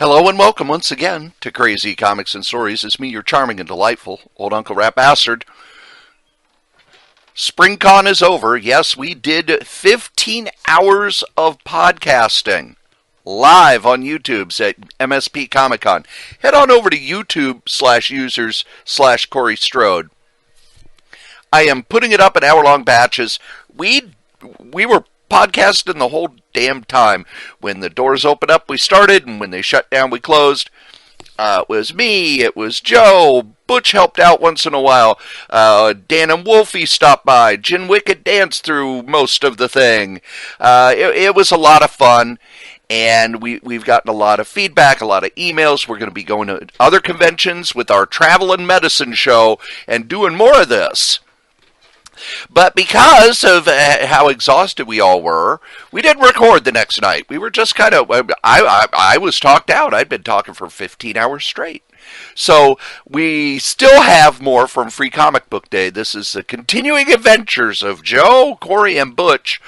Hello and welcome once again to Kray-Z Comics and Stories. It's me, your charming and delightful old Uncle Rat Bastard. SpringCon is over. Yes, we did 15 hours of podcasting live on YouTube at MSP Comic Con. Head on over to YouTube/users/Cory Strode. I am putting it up in hour-long batches. We were podcasting the whole damn time. When the doors opened up, we started, and when they shut down, we closed. It was me, it was Joe, Butch helped out once in a while, Dan and Wolfie stopped by, Jen Wicked danced through most of the thing. It was a lot of fun, and we've gotten a lot of feedback, a lot of emails. We're going to be going to other conventions with our travel and medicine show and doing more of this. But because of how exhausted we all were, we didn't record the next night. We were just kind of, I was talked out. I'd been talking for 15 hours straight. So we still have more from Free Comic Book Day. This is the continuing adventures of Joe, Cory, and Butch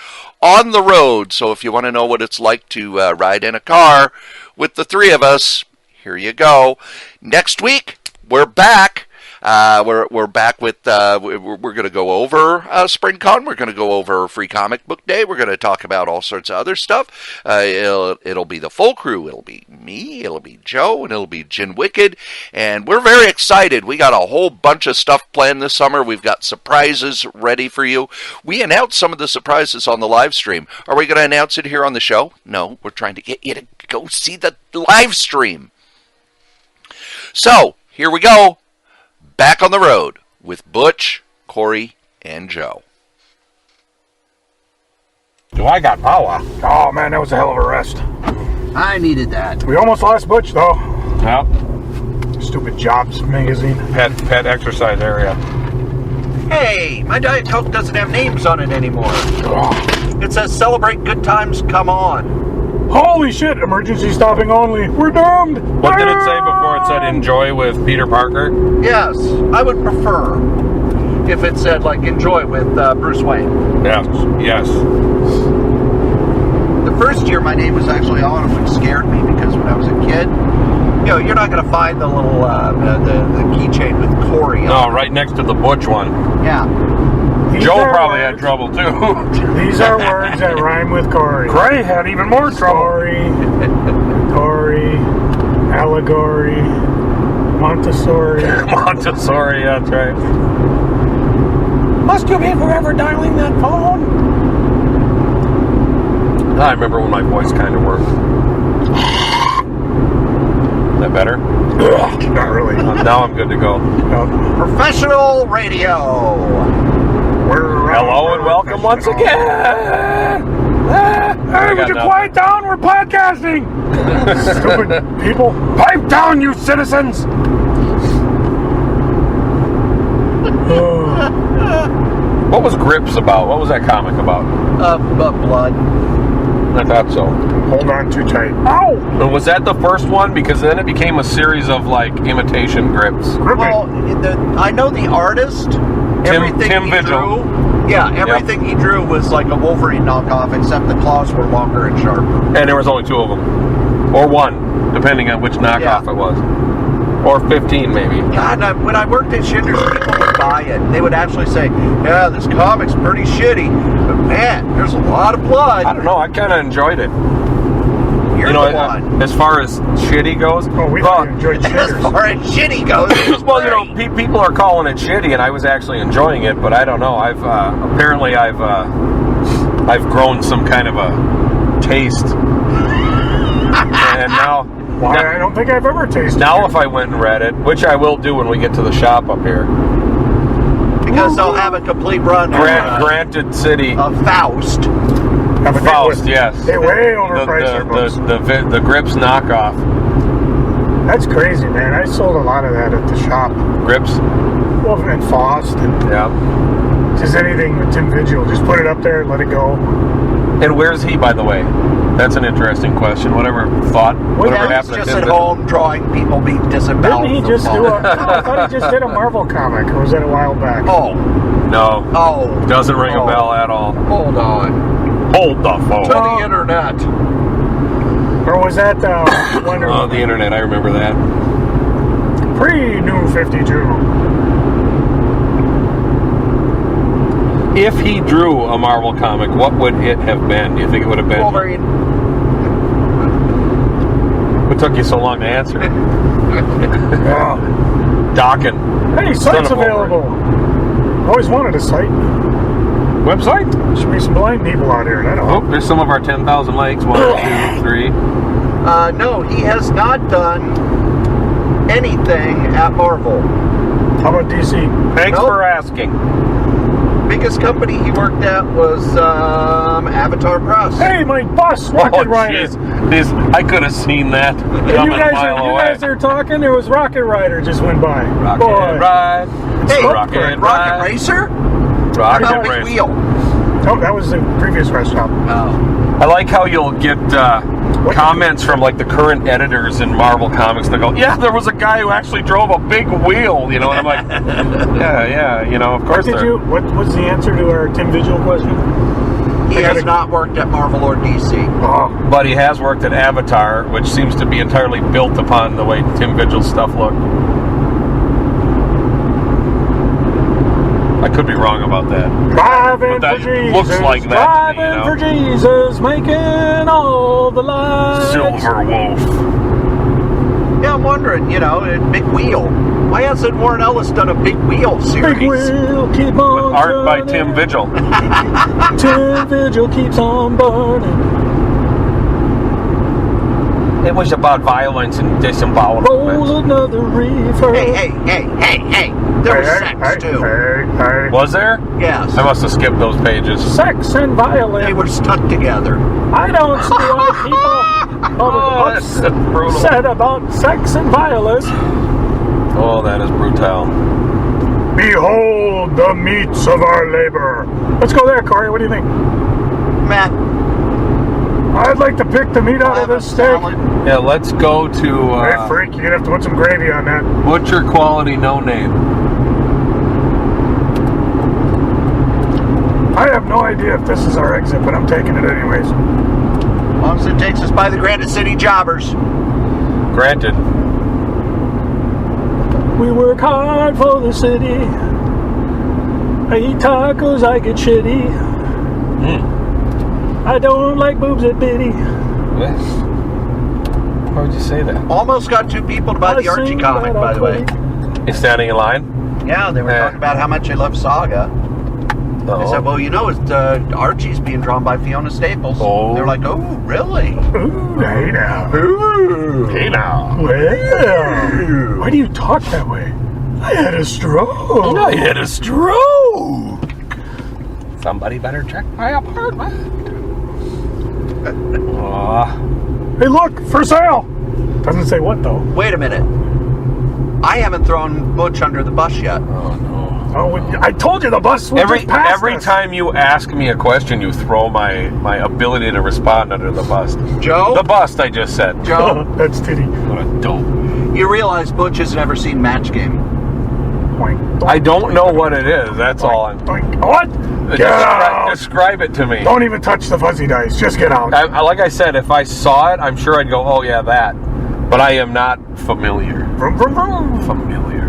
on the road. So if you want to know what it's like to ride in a car with the three of us, here you go. Next week, we're back. We're back with, we're going to go over SpringCon. We're going to go over Free Comic Book Day. We're going to talk about all sorts of other stuff. It'll be the full crew. It'll be me, it'll be Joe, and it'll be Jen Wicked. And we're very excited. We got a whole bunch of stuff planned this summer. We've got surprises ready for you. We announced some of the surprises on the live stream. Are we going to announce it here on the show? No, we're trying to get you to go see the live stream. So, here we go. Back on the road with Butch, Cory, and Joe. So I got power. Oh man, that was a hell of a rest. I needed that. We almost lost Butch though. Yep. Stupid Jobs magazine. Pet exercise area. Hey, my Diet Coke doesn't have names on it anymore. Oh. It says celebrate good times, come on. Holy shit, emergency stopping only. We're doomed. What did it say before it said enjoy with Peter Parker? Yes, I would prefer if it said like enjoy with Bruce Wayne. Yes, yes. The first year my name was actually on it, which scared me because when I was a kid, you know, you're not going to find the little the keychain with Cory No, on it. right next to the Butch one. Yeah. Joe probably had trouble too. These are words that rhyme with Cory. Kray had even more trouble. Cory, allegory, Montessori. Montessori, that's right. Must you be forever dialing that phone? I remember when my voice kind of worked. Is that better? Not really. Now I'm good to go. Professional radio. Hello and welcome once again. Hey, would you quiet down? We're podcasting. Stupid people. Pipe down, you citizens. What was Grips about? What was that comic about? Blood. I thought so. Hold on too tight. Ow! And was that the first one? Because then it became a series of like imitation Grips. Well, I know the artist. Everything Tim he Vigil. drew, everything he drew was like a Wolverine knockoff, except the claws were longer and sharper. And there was only 2 of them. Or 1, depending on which knockoff it was. Or 15, maybe. God, when I worked at Schindler's, people would buy it. They would actually say, yeah, this comic's pretty shitty, but man, there's a lot of blood. I don't know, I kind of enjoyed it. You're the one. As far as shitty goes. Oh, we enjoyed As far as shitty goes. Well, you know, people are calling it shitty, and I was actually enjoying it, but I don't know. I've grown some kind of a taste, and now. I don't think I've ever tasted Now, it. if I went and read it, which I will do when we get to the shop up here, because they'll have a complete run. Granite City. Faust. Faust, yes. They way overpriced their books. The Grips knockoff. That's crazy, man. I sold a lot of that at the shop. Grips? Well, and Faust. And just anything with Tim Vigil. Just put it up there and let it go. And where's he, by the way? That's an interesting question. Whatever happened He's to just Tim at Vigil? home drawing people being disemboweled. Didn't he just do I thought he just did a Marvel comic, or was that a while back? Oh. No. Oh. Doesn't ring a bell at all. Hold on. Hold the phone. To the internet. Or was that Wonder Oh, the internet, I remember that. Pre-New 52? If he drew a Marvel comic, what would it have been? Do you think it would have been? Wolverine. What took you so long to answer? Yeah. Docking. Hey, site's available. Always wanted a site. Website? There should be some blind people out here. I don't know. Oh, there's some of our 10,000 likes. 1, 2, 3. No, he has not done anything at Marvel. How about DC? Thanks Nope. for asking. Biggest company he worked at was Avatar Press. Hey, my bus, Rocket Rider. jeez. I could have seen that Hey, coming you a guys mile away. are talking. There was Rocket Rider just went by. Rocket Boy. ride. Hey, Rocket Rocket ride. Racer? Rocket How big Racer. wheel? Oh, that was the previous restaurant. Oh. I like how you'll get comments from like the current editors in Marvel Comics that go, yeah, there was a guy who actually drove a big wheel, you know, and I'm like, yeah, you know, of course What was the answer to our Tim Vigil question? He has not worked at Marvel or DC. Oh, But he has worked at Avatar, which seems to be entirely built upon the way Tim Vigil's stuff looked. I could be wrong about that. driving But for that Jesus. looks like that to me, you know. Driving for Jesus, making all the lights. Silver Wolf. Yeah, I'm wondering, you know, a big wheel. Why hasn't Warren Ellis done a big wheel series? Big wheel, keep on With art by turning. Tim Vigil. Tim Vigil keeps on burning. It was about violence and disembowelment. Roll another reefer. Hey. There was sex, too. Hey. Was there? Yes. I must have skipped those pages. Sex and violence. They were stuck together. I don't see why people that's brutal. upset about sex and violence. Oh, that is brutal. Behold the meats of our labor. Let's go there, Cory. What do you think? Meh. I'd like to pick the meat out of this steak. Yeah, let's go to Hey, freak, you're gonna have to put some gravy on that. Butcher Quality No Name. I have no idea if this is our exit, but I'm taking it anyways. As long as it takes us by the Granite City Jobbers. Granted. We work hard for the city. I eat tacos, I get shitty. I don't like boobs at bitty. What? Why would you say that? Almost got 2 people to buy the Archie comic, by the way. You standing in line? Yeah, they were talking about how much they love Saga. They said, well, you know, Archie's being drawn by Fiona Staples. Oh. They're like, oh, really? Ooh, hey now. Hey now. Well, why do you talk that way? I had a stroke. I had a stroke. Somebody better check my apartment. Hey, look, for sale. Doesn't say what, though. Wait a minute. I haven't thrown Butch under the bus yet. Oh, no. Oh, I told you the bus was just past Every us. time you ask me a question, you throw my ability to respond under the bus. Joe? The bust, I just said. Joe, That's titty. What a dope. you realize Butch has never seen Match Game. Boink, boink, I don't boink, know boink, what it is. That's all. boink. What? Get out. Describe it to me. Don't even touch the fuzzy dice. Just get out. Like I said, if I saw it, I'm sure I'd go, oh, yeah, that. But I am not familiar. Vroom, vroom, vroom. Familiar.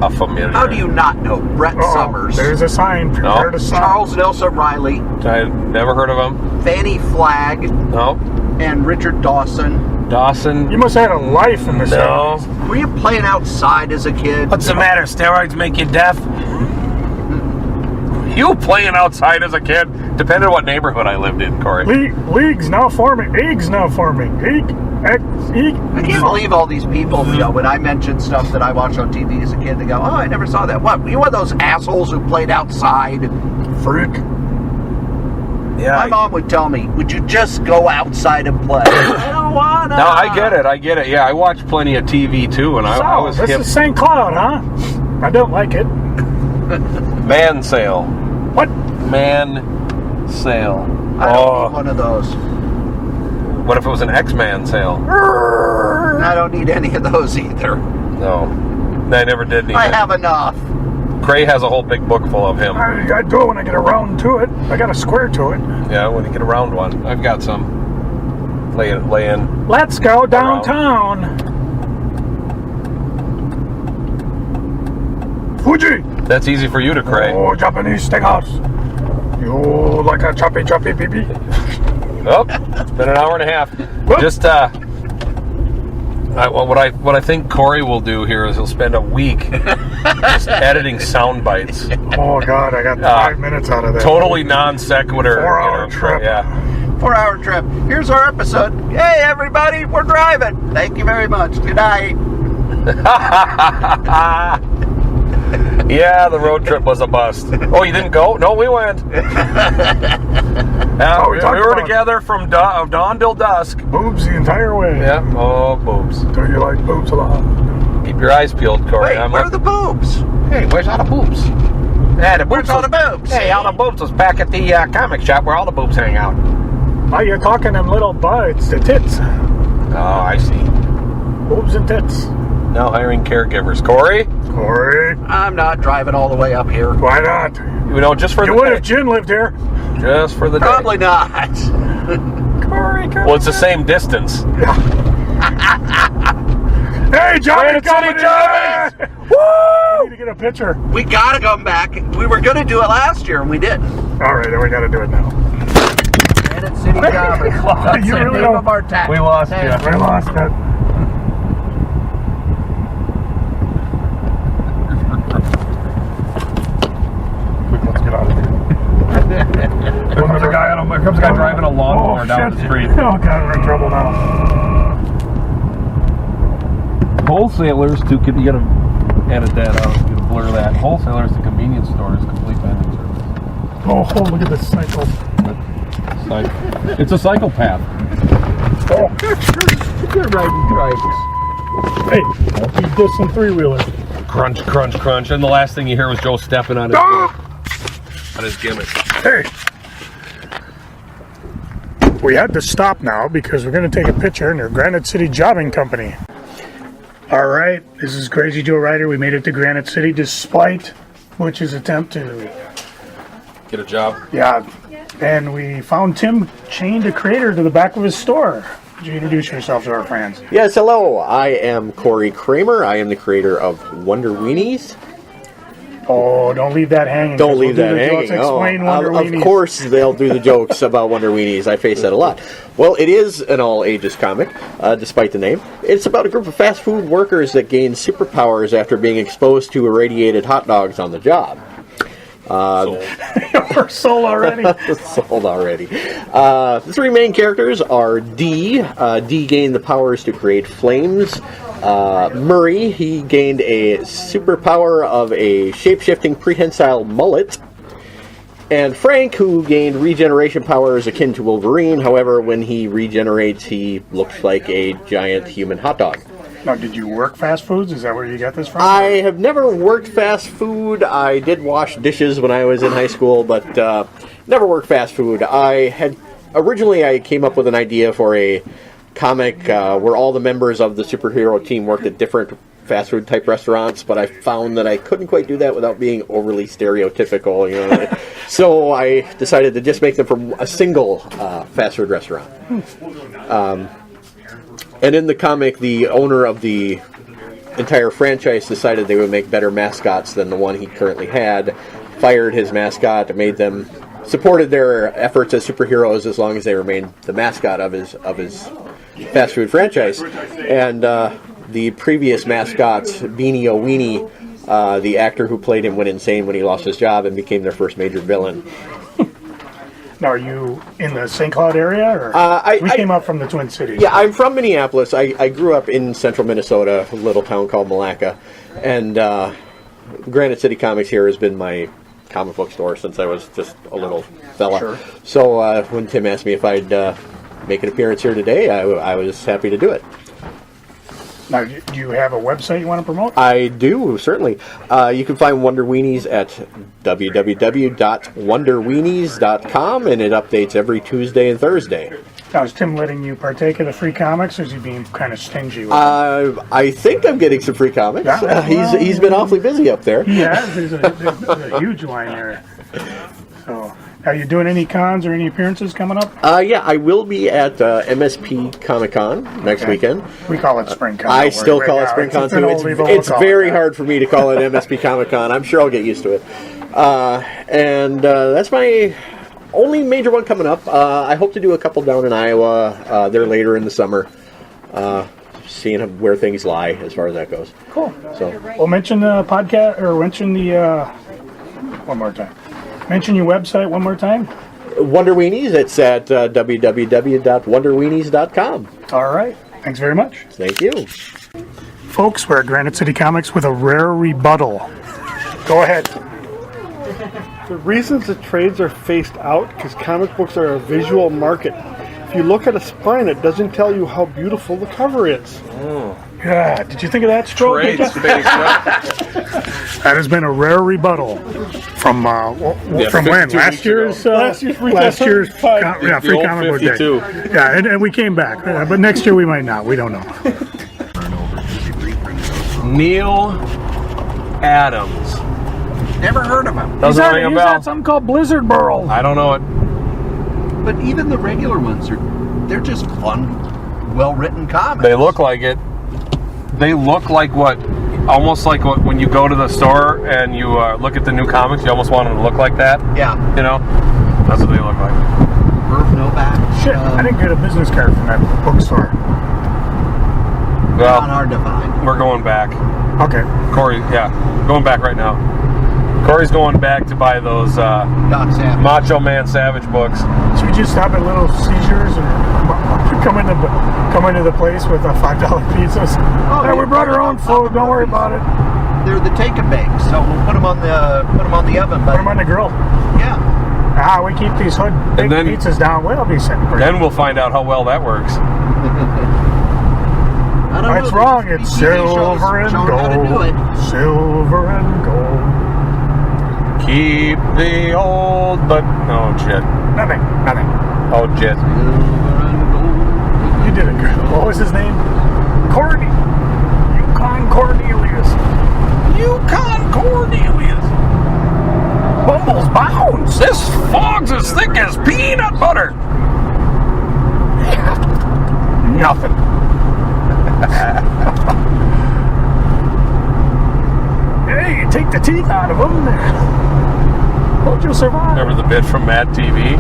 A familiar. How do you not know Brett Summers, There's a sign. Prepare to sign. Charles Nelson Riley, I never heard of him. Fanny Flagg, No. and Richard Dawson? Dawson. You must have had a life in the No. 70s. Were you playing outside as a kid? What's the matter? Steroids make you deaf? You playing outside as a kid? Depending on what neighborhood I lived in, Cory. Leagues now forming. Eggs now forming. Egg. I can't believe all these people, you know, when I mention stuff that I watched on TV as a kid, they go, oh, I never saw that. What? You one of those assholes who played outside? Freak. Yeah. My mom would tell me, would you just go outside and play? I don't wanna. No, I get it. Yeah, I watched plenty of TV too, and I was this hip. is St. Cloud, huh? I don't like it. Man sale. What? Man sale. I don't need one of those. What if it was an X-Man sale? I don't need any of those either. No. I never did need I it. have enough. Kray has a whole big book full of him. I do it when I get around to it. I got a square to it. Yeah, when you get around one. I've got some. Lay in. Let's go downtown. Fuji. That's easy for you to Kray. Oh, Japanese steakhouse. You like a choppy pee-pee? Oh, it's been an hour and a half. What? Just what I think Cory will do here is he'll spend a week just editing sound bites. Oh God, I got 5 minutes out of that. Totally non sequitur. 4-hour trip. Yeah. 4-hour trip. Here's our episode. Hey, everybody, we're driving. Thank you very much. Good night. Yeah, the road trip was a bust. Oh, you didn't go? No, we went. We were together from dawn till dusk. Boobs the entire way. Yeah. Oh, boobs. Do you like boobs a lot? Keep your eyes peeled, Cory. Wait, where are the boobs? Hey, where's all the boobs? Yeah, Where's all the boobs? Hey, all the boobs was back at the comic shop where all the boobs hang out. Oh, you're talking them little butts, the tits. Oh, I see. Boobs and tits. Now hiring caregivers. Cory? Corey, I'm not driving all the way up here. why not? You know, just for You the would day. if Jen lived here. Just for the day. Probably not. Corey, come Well, it's the same distance. Hey, Johnny, Granite City Comics! Woo! We need to get a picture. We gotta come back. We were gonna do it last year and we didn't. All right, then we got to do it now. Granite City Comics. That's You the really name don't- of our tag. We lost you. We lost it. Quick, let's get out of here. Here comes a guy driving a lawnmower down the street. Oh, God, we're in trouble now. Wholesalers to, you gotta edit that out, you gotta blur that. Wholesalers to convenience stores, complete vending service. Oh, look at this cycle. It's a psychopath. Oh, You're riding drivers. hey, you did some three-wheeler. Crunch, crunch, crunch. And the last thing you hear was Joe stepping on his gimmick. Hey. We had to stop now because we're going to take a picture in their Granite City Jobbing Company. All right, this is Crazy Joe Ryder. We made it to Granite City despite Butch's attempt to, Get a job. yeah, and we found Tim chained a creator to the back of his store. Would you introduce yourself to our fans? Yes, hello. I am Cory Kramer. I am the creator of Wonder Weenies. Oh, don't leave that hanging. Don't leave that hanging. Explain Wonder Weenies. Of course, they'll do the jokes about Wonder Weenies. I face that a lot. Well, it is an all-ages comic, despite the name. It's about a group of fast food workers that gain superpowers after being exposed to irradiated hot dogs on the job. We're sold already. Sold already. The three main characters are D. D gained the powers to create flames. Murray, he gained a superpower of a shape-shifting prehensile mullet. And Frank, who gained regeneration powers akin to Wolverine. However, when he regenerates, he looks like a giant human hot dog. Now, did you work fast foods? Is that where you got this from? I have never worked fast food. I did wash dishes when I was in high school, but never worked fast food. Originally I came up with an idea for a comic where all the members of the superhero team worked at different fast food type restaurants, but I found that I couldn't quite do that without being overly stereotypical, you know. So I decided to just make them from a single fast food restaurant. And in the comic, the owner of the entire franchise decided they would make better mascots than the one he currently had, fired his mascot, supported their efforts as superheroes as long as they remained the mascot of his fast food franchise. And the previous mascots, Beanie O'Weenie, the actor who played him went insane when he lost his job and became their first major villain. Now, are you in the St. Cloud area? Or we came up from the Twin Cities. Yeah, I'm from Minneapolis. I grew up in central Minnesota, a little town called Malacca. And Granite City Comics here has been my comic book store since I was just a little fella. Sure. So when Tim asked me if I'd make an appearance here today, I was happy to do it. Now, do you have a website you want to promote? I do, certainly. You can find Wonder Weenies at www.wonderweenies.com, and it updates every Tuesday and Thursday. Now, is Tim letting you partake of the free comics, or is he being kind of stingy with I think I'm getting some free comics. Yeah, well, He's been awfully busy up there. He has. There's a huge line there. So, are you doing any cons or any appearances coming up? Yeah, I will be at MSP Comic Con next weekend. We call it Spring Con. I still call it Spring Con too. It's very hard for me to call it MSP Comic Con. I'm sure I'll get used to it. And that's my only major one coming up. I hope to do a couple down in Iowa. They're later in the summer. Seeing where things lie as far as that goes. Cool. So, Well, mention the podcast, or mention the, one more time. Mention your website one more time. Wonder Weenies, it's at www.wonderweenies.com. All right. Thanks very much. Thank you. Folks, we're at Granite City Comics with a rare rebuttal. Go ahead. The reasons the trades are phased out because comic books are a visual market. If you look at a spine, it doesn't tell you how beautiful the cover is. Yeah, did you think of that, Stroke? Trades phased out. That has been a rare rebuttal from from when? 52 Last weeks year's ago. Last year's free The old comic book 52. day. Yeah, and we came back, but next year we might not. We don't know. Neil Adams. Never heard of him. Doesn't ring a He's bell. had something called Blizzard Burl. I don't know it. But even the regular ones they're just fun, well-written comics. They look like it. They look like what? Almost like what when you go to the store and you look at the new comics, you almost want them to look like that. Yeah. You know? That's what they look like. Irv Novak. Shit, I didn't get a business card from that bookstore. Not Well, hard to find. we're going back. Okay. Corey, yeah. Going back right now. Corey's going back to buy those Doc Savage. Macho Man Savage books. Should we just stop at Little Seizures and come into the place with $5 pizzas? Oh, Hey, we brought our own food. Don't worry about it. They're the take and bakes, so we'll put them on the oven. Put But them on the grill. yeah, We keep these hood big then- pizzas down. We'll be sitting pretty. Then we'll find out how well that works. I don't know. It's There wrong. used It's to be TV shows silver and showing how to do gold. it. Silver and gold. Keep the old, but oh shit. Nothing. Oh shit. You did it good. What was his name? Cory. Yukon Cornelius. Yukon Cornelius. Bumbles bounds. This fog's as thick as peanut butter. Nothing. Hey, you take the teeth out of them. Won't you survive? Remember the bit from Mad TV?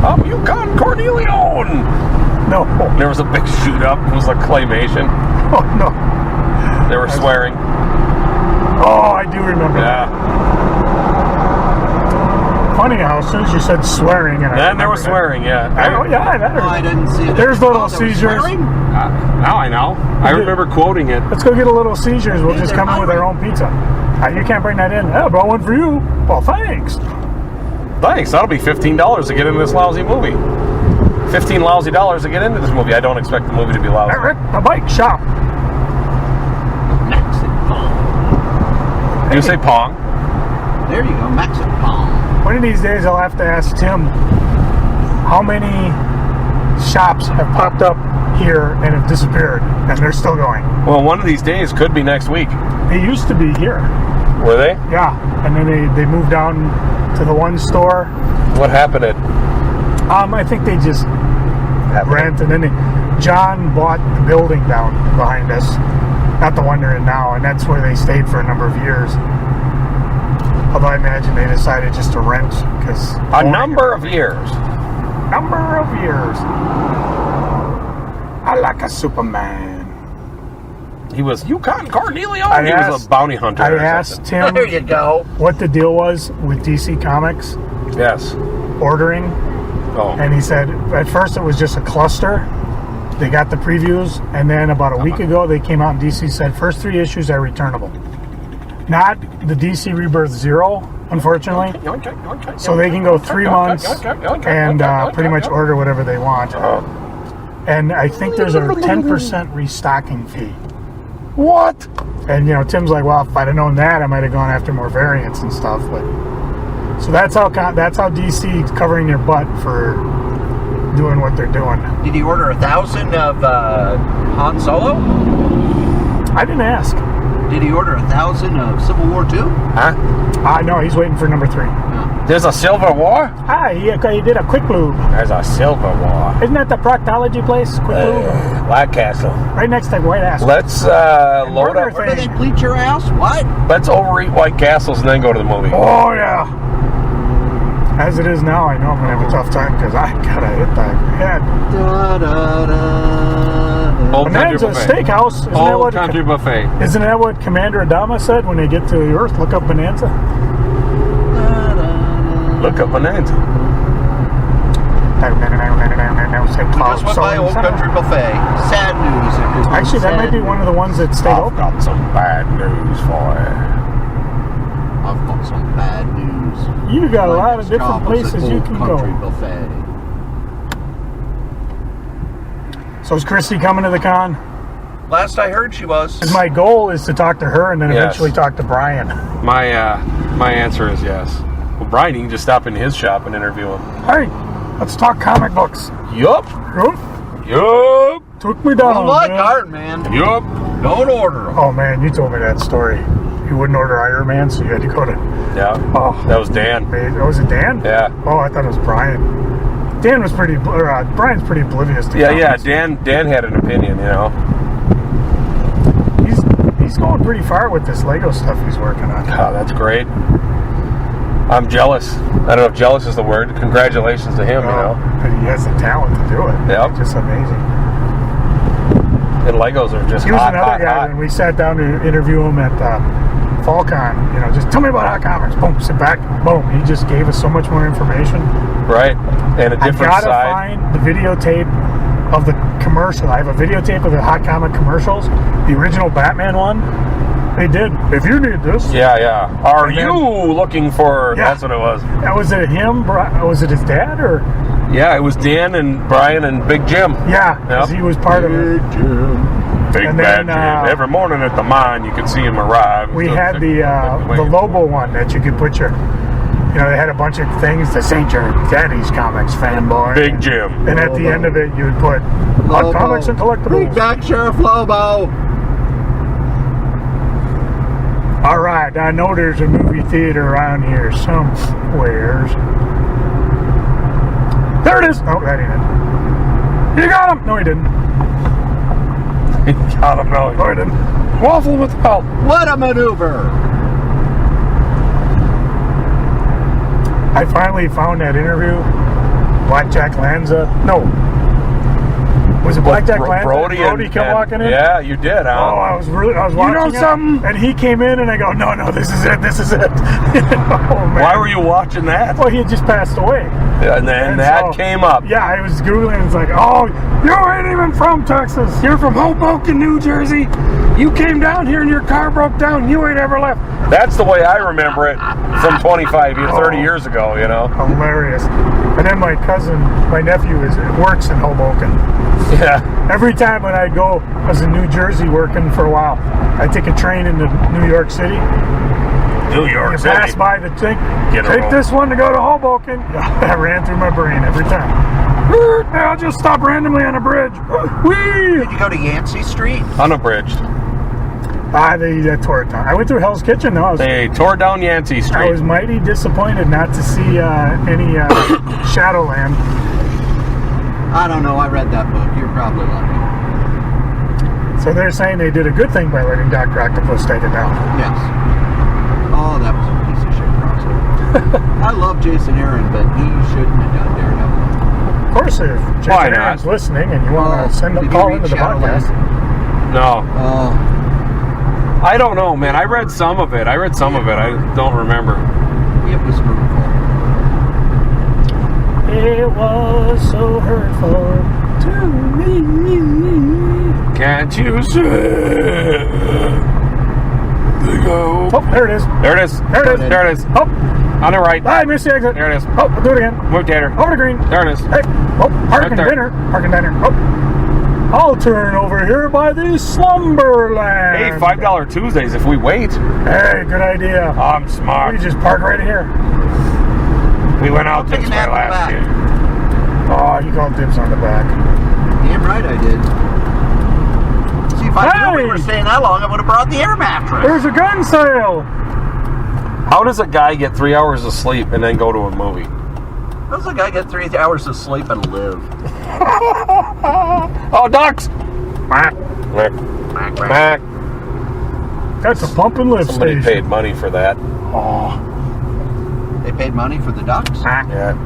I'm Yukon Cornelion. No. There was a big shoot up. It was like claymation. Oh, no. They were swearing. Oh, I do remember that. Yeah. Funny how as soon as you said swearing, and Then there was swearing. Yeah. I didn't see it. There's little Oh, there was seizures. swearing? Now I know. I remember quoting it. Let's go get a Little Seizures. We'll just come in with our own pizza. You can't bring that in. Yeah, I brought one for you. Well, thanks. Thanks. That'll be $15 to get into this lousy movie. $15 lousy dollars to get into this movie. I don't expect the movie to be lousy. Eric, the bike shop. Mexican Pong. Do you say Pong? There you go, Mexican Pong. One of these days, I'll have to ask Tim how many shops have popped up here and have disappeared, and they're still going. Well, one of these days could be next week. They used to be here. Were they? Yeah, and then they moved down to the one store. What happened at I think they just rent, and then John bought the building down behind us, not the one they're in now, and that's where they stayed for a number of years. Although I imagine they decided just to rent because a number of years? Number of years. I like a Superman. He was Yukon Cornelion. He was a bounty hunter. I or asked something. him There you go. what the deal was with DC Comics Yes. ordering, Oh. and he said at first it was just a cluster. They got the previews, and then about a week ago they came out and DC said first 3 issues are returnable. Not the DC Rebirth Zero, unfortunately. So they can go 3 months and pretty much order whatever they want. And I think there's a 10% restocking fee. What? And Tim's like, well, if I'd have known that, I might have gone after more variants and stuff. But so that's how DC is covering their butt for doing what they're doing. Did he order 1,000 of Han Solo? I didn't ask. Did he order 1,000 of Civil War II? Huh? No, he's waiting for number 3. There's a Silver War? He did a quick lube. There's a Silver War. Isn't that the proctology place? Quick lube? White Castle. Right next to White Ass. Let's load burger up. Where do they bleach your ass? What? Let's overeat White Castles and then go to the movie. Oh, yeah. As it is now, I know I'm going to have a tough time because I got to hit that head. Da, da, da. Old Country Bonanza Buffet. Steakhouse. Old Country Buffet. Isn't that what Commander Adama said when they get to the Earth? Look up Bonanza. Look up Bonanza. Just went by Old Country Buffet. Sad news. Actually, that might be one of the ones that stayed I've open. got some bad news for you. I've got some bad news. You got a My lot of next different job was at places you Old can Country go. Buffet. So is Christy coming to the con? Last I heard, she was. My goal is to talk to her and then Yes. eventually talk to Brian. My answer is yes. Well, Brian, you can just stop in his shop and interview him. Hey, let's talk comic books. Yup. Yup. Took me down. Don't like man. Iron Man. Yup. Don't order them. Oh man, you told me that story. You wouldn't order Iron Man, so you had to go to. Yeah. Oh, That was Dan. was it Dan? Yeah. Oh, I thought it was Brian. Dan was pretty. Brian's pretty oblivious to. Yeah, comics. Dan had an opinion, you know. He's going pretty far with this Lego stuff he's working on. Oh, that's great. I'm jealous. I don't know if jealous is the word. Congratulations to him, you know. But he has the talent to do it. Yep. Just amazing. And Legos are just He was hot, another hot, guy hot. when we sat down to interview him at FallCon. You know, just tell me about hot comics. Boom, sit back. Boom. He just gave us so much more information. Right. And a I different gotta side. find the videotape of the commercial. I have a videotape of the hot comic commercials. The original Batman one. They did. If you need this. Yeah. Are And then- you looking for... Yeah. That's what it was. Was it him? Was it his dad? Or Yeah, it was Dan and Brian and Big Jim. yeah, because Yep. he was part of it. Big And Bad then, Jim. Every morning at the mine, you could see him arrive. We had the Lobo one that you could put your. You know, they had a bunch of things. The St. Daddy's Comics fanboy. Big Jim. And at the end of it, you would put hot Lobo. comics and Bring collectibles. back Sheriff Lobo. All right, I know there's a movie theater around here somewheres. There it is. Oh, that ain't it. You got him. No, he didn't. Got him, no. No, he didn't. Waffle with help. What a maneuver. I finally found that interview. Blackjack Lanza. No. Was it Blackjack Lanza? Brody come walking in? Yeah, you did, huh? Oh, I was watching You know it, something? and he came in, and I go, no, this is it. Oh, man. Why were you watching that? Well, he had just passed away. And then that so- came up. Yeah, I was Googling, and it's like, oh, you ain't even from Texas. You're from Hoboken, New Jersey. You came down here, and your car broke down. You ain't ever left. That's the way I remember it from 30 years ago, you know? Hilarious. And then my nephew works in Hoboken. Yeah. Every time when I go, I was in New Jersey working for a while. I take a train into New York City. New York You City. pass by the thing. Get her Take home. this one to go to Hoboken. That ran through my brain every time. I'll just stop randomly on a bridge. Whee! Did you go to Yancey Street? Unabridged. They tore it down. I went through Hell's Kitchen though. They tore down Yancey I Street. was mighty disappointed not to see any Shadowland. I don't know. I read that book. You're probably lucky. So they're saying they did a good thing by letting Dr. Octopus take it down. Yes. Oh, that was a piece of shit crossover. I love Jason Aaron, but he shouldn't have done Daredevil. Of course, if Why Jason not? Aaron's listening and you want Well, to send a did you call read into the Shadowland? podcast. No. Oh, I don't know, man. I read some of it. I don't remember. it was hurtful. It was so hurtful to me. Can't you see? They go. Oh, there it is. There it is. There it is. There it is. Oh, On the right. I missed the exit. There it is. Oh, I'll do it again. Move tater. Over to green. There it is. Hey, oh, parking there. dinner. Parking diner. Oh, I'll turn over here by the Slumberland. Hey, $5 Tuesdays if we wait. Hey, good idea. I'm We smart. just park right here. We went out Take this a way nap in the last back. year. Oh, you called dibs on the back. Damn right I did. See, if I knew we were staying that long, I would have brought the air mattress. There's a gun sale. How does a guy get 3 hours of sleep and then go to a movie? How does a guy get 3 hours of sleep and live? Oh, ducks! Quack. Quack. Quack. That's a pump and lift Somebody station. paid money for that. Oh. They paid money for the ducks? Yeah.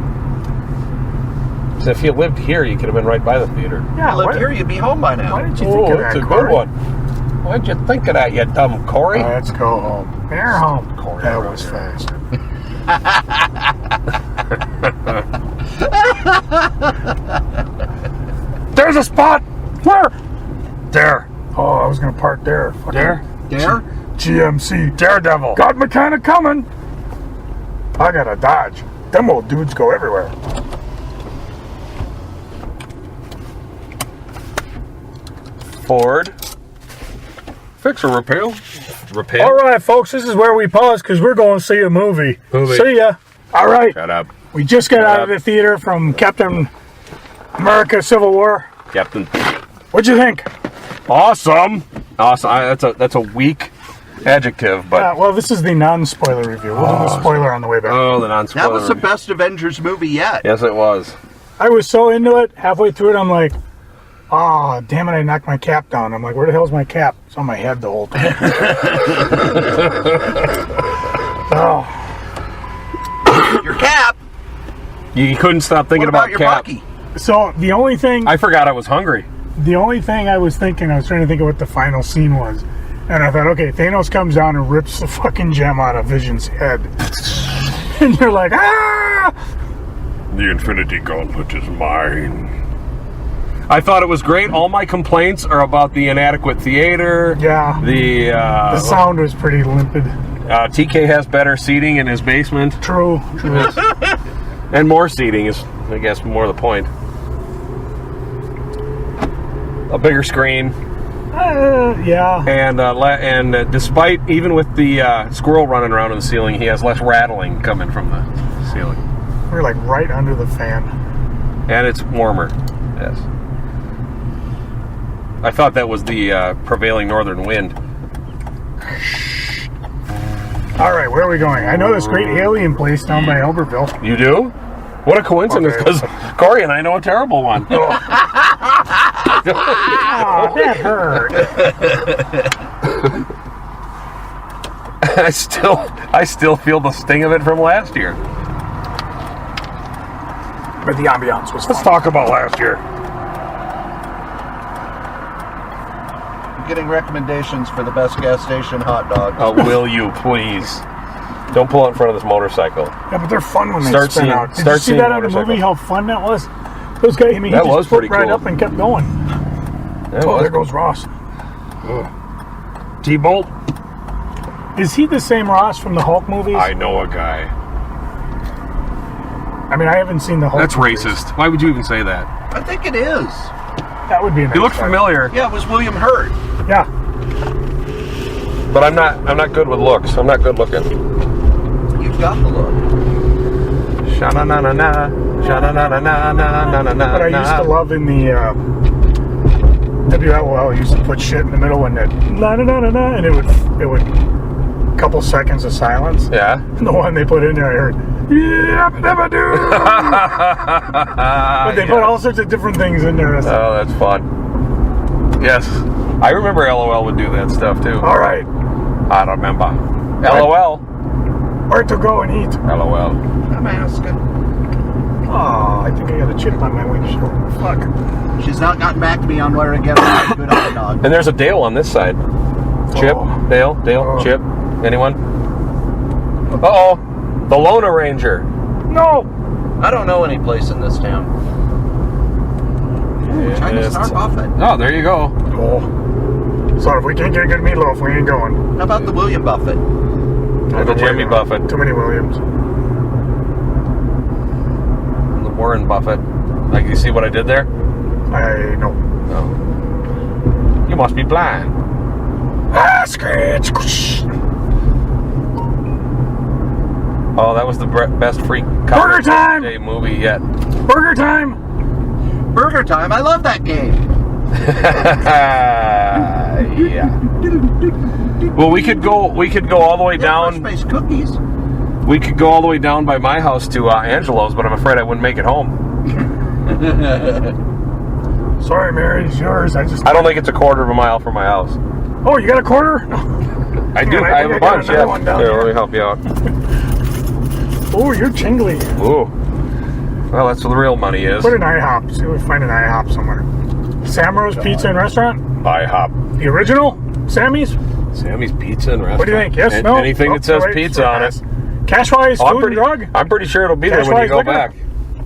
So if you lived here, you could have been right by the theater. Yeah, If you lived here, you'd be home by now. Why did you think of that, that's a Cory? good one. Why'd you think of that, you dumb Cory? Let's go home. They're home. Cory, That around was here. fast. There's a spot! Where? There. Oh, I was going to park there. Fucking There? Dare? GMC. Daredevil. Got me kind of coming. I got to dodge. Them old dudes go everywhere. Ford. Fix or repair? Repair? All right, folks, this is where we pause because we're going to see a movie. Movie. See ya. All right. Shut up. We just got out of the theater from Captain America Civil War. Captain. What'd you think? Awesome. Awesome. That's a weak adjective, but... Well, this is the non-spoiler review. We'll do the spoiler on the way back. Oh, the non-spoiler. That was the best Avengers movie yet. Yes, it was. I was so into it. Halfway through it, I'm like, oh, damn it, I knocked my cap down. I'm like, where the hell's my cap? It's on my head the whole time. Oh, Your cap. You couldn't stop thinking What about your Cap. Bucky? so the only thing I forgot I was hungry. I was thinking, I was trying to think of what the final scene was. And I thought, okay, Thanos comes down and rips the fucking gem out of Vision's head. And you're like, ah! The Infinity Gauntlet is mine. I thought it was great. All my complaints are about the inadequate theater. Yeah. The sound was pretty limpid. TK has better seating in his basement. True. And more seating is, I guess, more the point. A bigger screen. Yeah. And despite, even with the squirrel running around in the ceiling, he has less rattling coming from the ceiling. We're like right under the fan. And it's warmer. Yes. I thought that was the prevailing northern wind. All right, where are we going? I know this great alien place down by Albertville. You do? What a coincidence, Okay. because Cory and I know a terrible one. Oh, that hurt. I still feel the sting of it from last year. But the ambiance was Let's fun. talk about last year. I'm getting recommendations for the best gas station hot dogs. Will you please? Don't pull out in front of this motorcycle. Yeah, but they're fun when they Start spin seeing- out. Did you start see seeing that on the movie, how motorcycles. fun that was? Those guys, I mean, he That just was flipped pretty right cool. up and kept going. That Oh, was there goes Ross. T-Bolt. Is he the same Ross from the Hulk movies? I know a guy. I mean, I haven't seen the Hulk That's movies. racist. Why would you even say that? I think it is. That would be a nice He looked guy. familiar, Yeah, it was William Hurt. Yeah. but I'm not good with looks. I'm not good looking. You've got the look. Sha-na-na-na-na. Sha-na-na-na-na-na-na-na-na. But I used to love in the WLOL, used to put shit in the middle when it na-na-na-na-na, and it would couple seconds of silence. Yeah. And the one they put in there, I heard, yabba-dabba-doo. But they put all sorts of different things in there. Oh, that's fun. Yes. I remember LOL would do that stuff too. All right. I remember. LOL. Where to go and eat? LOL. I'm asking. Oh, I think I got a chip on my windshield. Fuck. She's not gotten back to me on where to get a good hot dog. And there's a Dale on this side. Chip, Oh. Dale, Oh. Chip. Anyone? Uh-oh. The Lone Ranger. No. I don't know any place in this town. Ooh, China Star Buffet. Oh, there you go. Oh. So if we can't get good meatloaf, we ain't going. How about the William Buffett? Or the Jimmy Buffett. Too many Williams. The Warren Buffett. Like, you see what I did there? I know. No. You must be blind. Ah, scratch. Oh, that was the best freak Burger time! Day movie yet. Burger time! Burger Time. I love that game. Yeah. Well, we could go all the way down. Fresh-faced cookies. We could go all the way down by my house to Angelo's, but I'm afraid I wouldn't make it home. Sorry, Mary, it's yours. I don't think it's a quarter of a mile from my house. Oh, you got a quarter? I do. I have a bunch. Yeah. Here, let me help you out. Oh, you're jingly. Ooh. Well, that's where the real money is. Put an IHOP. See if we find an IHOP somewhere. Samro's Pizza and Restaurant? IHOP. The original? Sammy's? Sammy's Pizza and Restaurant. What do you think? Yes, no? Anything that says pizza on it. Cashwise Food and Drug? I'm pretty sure it'll be there when you go back.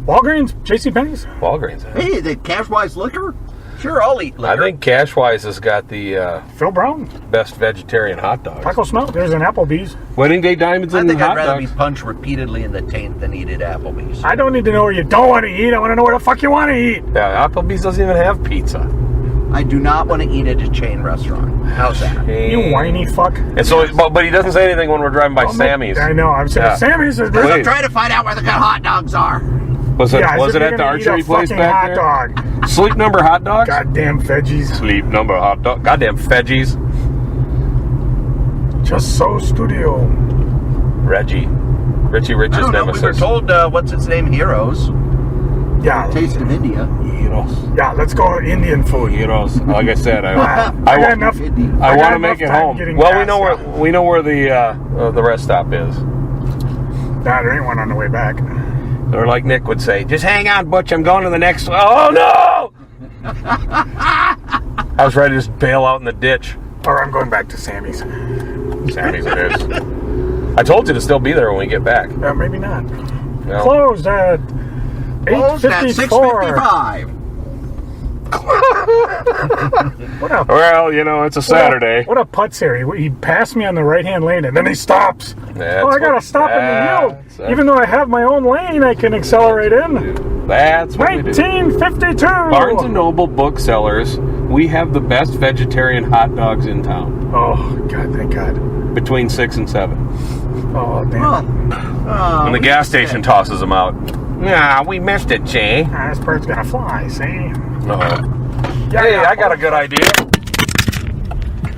Walgreens? JCPenney's? Walgreens. Hey, the Cashwise liquor? Sure, I'll eat liquor. I think Cashwise has got the Phil Brown? best vegetarian hot dogs. Taco Smell? There's an Applebee's. Wedding Day Diamonds and hot dogs. I think I'd rather be punched repeatedly in the taint than eat at Applebee's. I don't need to know where you don't want to eat. I want to know where the fuck you want to eat. Yeah, Applebee's doesn't even have pizza. I do not want to eat at a chain restaurant. How's that? You whiny fuck. And so, but he doesn't say anything when we're driving by Sammy's. I know. I'm saying Sammy's is I'm trying to find out where the good hot dogs are. Was it at the archery place back there? Hot dog. Sleep Number hot dogs? Goddamn veggies. Sleep Number hot dog. Goddamn veggies. Just So Studio. Richie Rich's nemesis. We were told, what's its name, Heroes. Yeah. Taste of India. Heroes. Yeah, let's go Indian food. Heroes. Like I said, I want to make it home. Well, we know where the rest stop is. Nah, there ain't one on the way back. Or like Nick would say, just hang on, Butch, I'm going to the next one. Oh, no! I was ready to just bail out in the ditch. Or I'm going back to Sammy's. Sammy's it is. I told you to still be there when we get back. Yeah, maybe not. No. Closed at 8:55. Well, it's a Saturday. What a putz here. He passed me on the right-hand lane, and then he stops. I got to stop in the yield. Even though I have my own lane I can accelerate in. That's what 1952! Barnes & Noble booksellers, we have the best vegetarian hot dogs in town. Oh, God, thank God. Between 6 and 7. Oh, damn. When the gas station tosses them out. Nah, we missed it, Jay. This bird's going to fly, see? Hey, I got a good idea.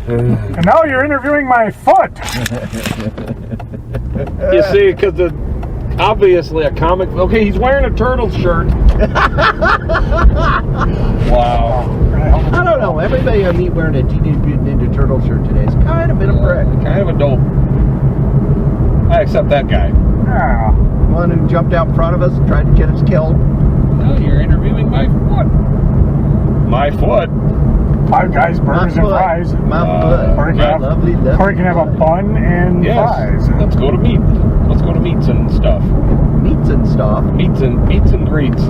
And now you're interviewing my foot. You see, because obviously a comic... Okay, he's wearing a turtle shirt. Wow. I don't know. Everybody I meet wearing a Teenage Mutant Ninja Turtle shirt today is kind of been a prick. Kind of a dope. I accept that guy. Yeah. One who jumped out in front of us and tried to get us killed. No, you're interviewing my foot. My foot? Five Guys, burgers and fries. My foot. Cory can have a bun and fries. Let's go to meat. Let's go to meats and stuff. Meats and stuff. Meats and greets.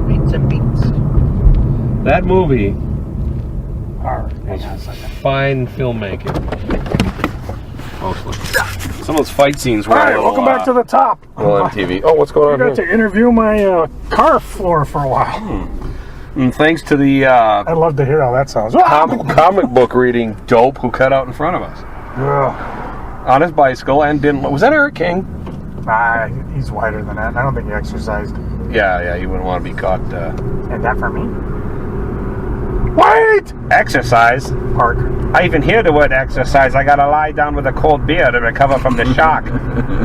Meats and beats. That movie was fine filmmaking. Mostly. Some of those fight scenes were all right, welcome back to the top. On TV. Oh, what's going on here? I got to interview my car floor for a while. And thanks to the I'd love to hear how that sounds. comic book reading dope who cut out in front of us. On his bicycle and didn't... Was that Eric King? Nah, he's wider than that. I don't think he exercised. Yeah, you wouldn't want to be caught... And that for me? Wait! Exercise? Park. I even hear the word exercise. I gotta lie down with a cold beer to recover from the shock.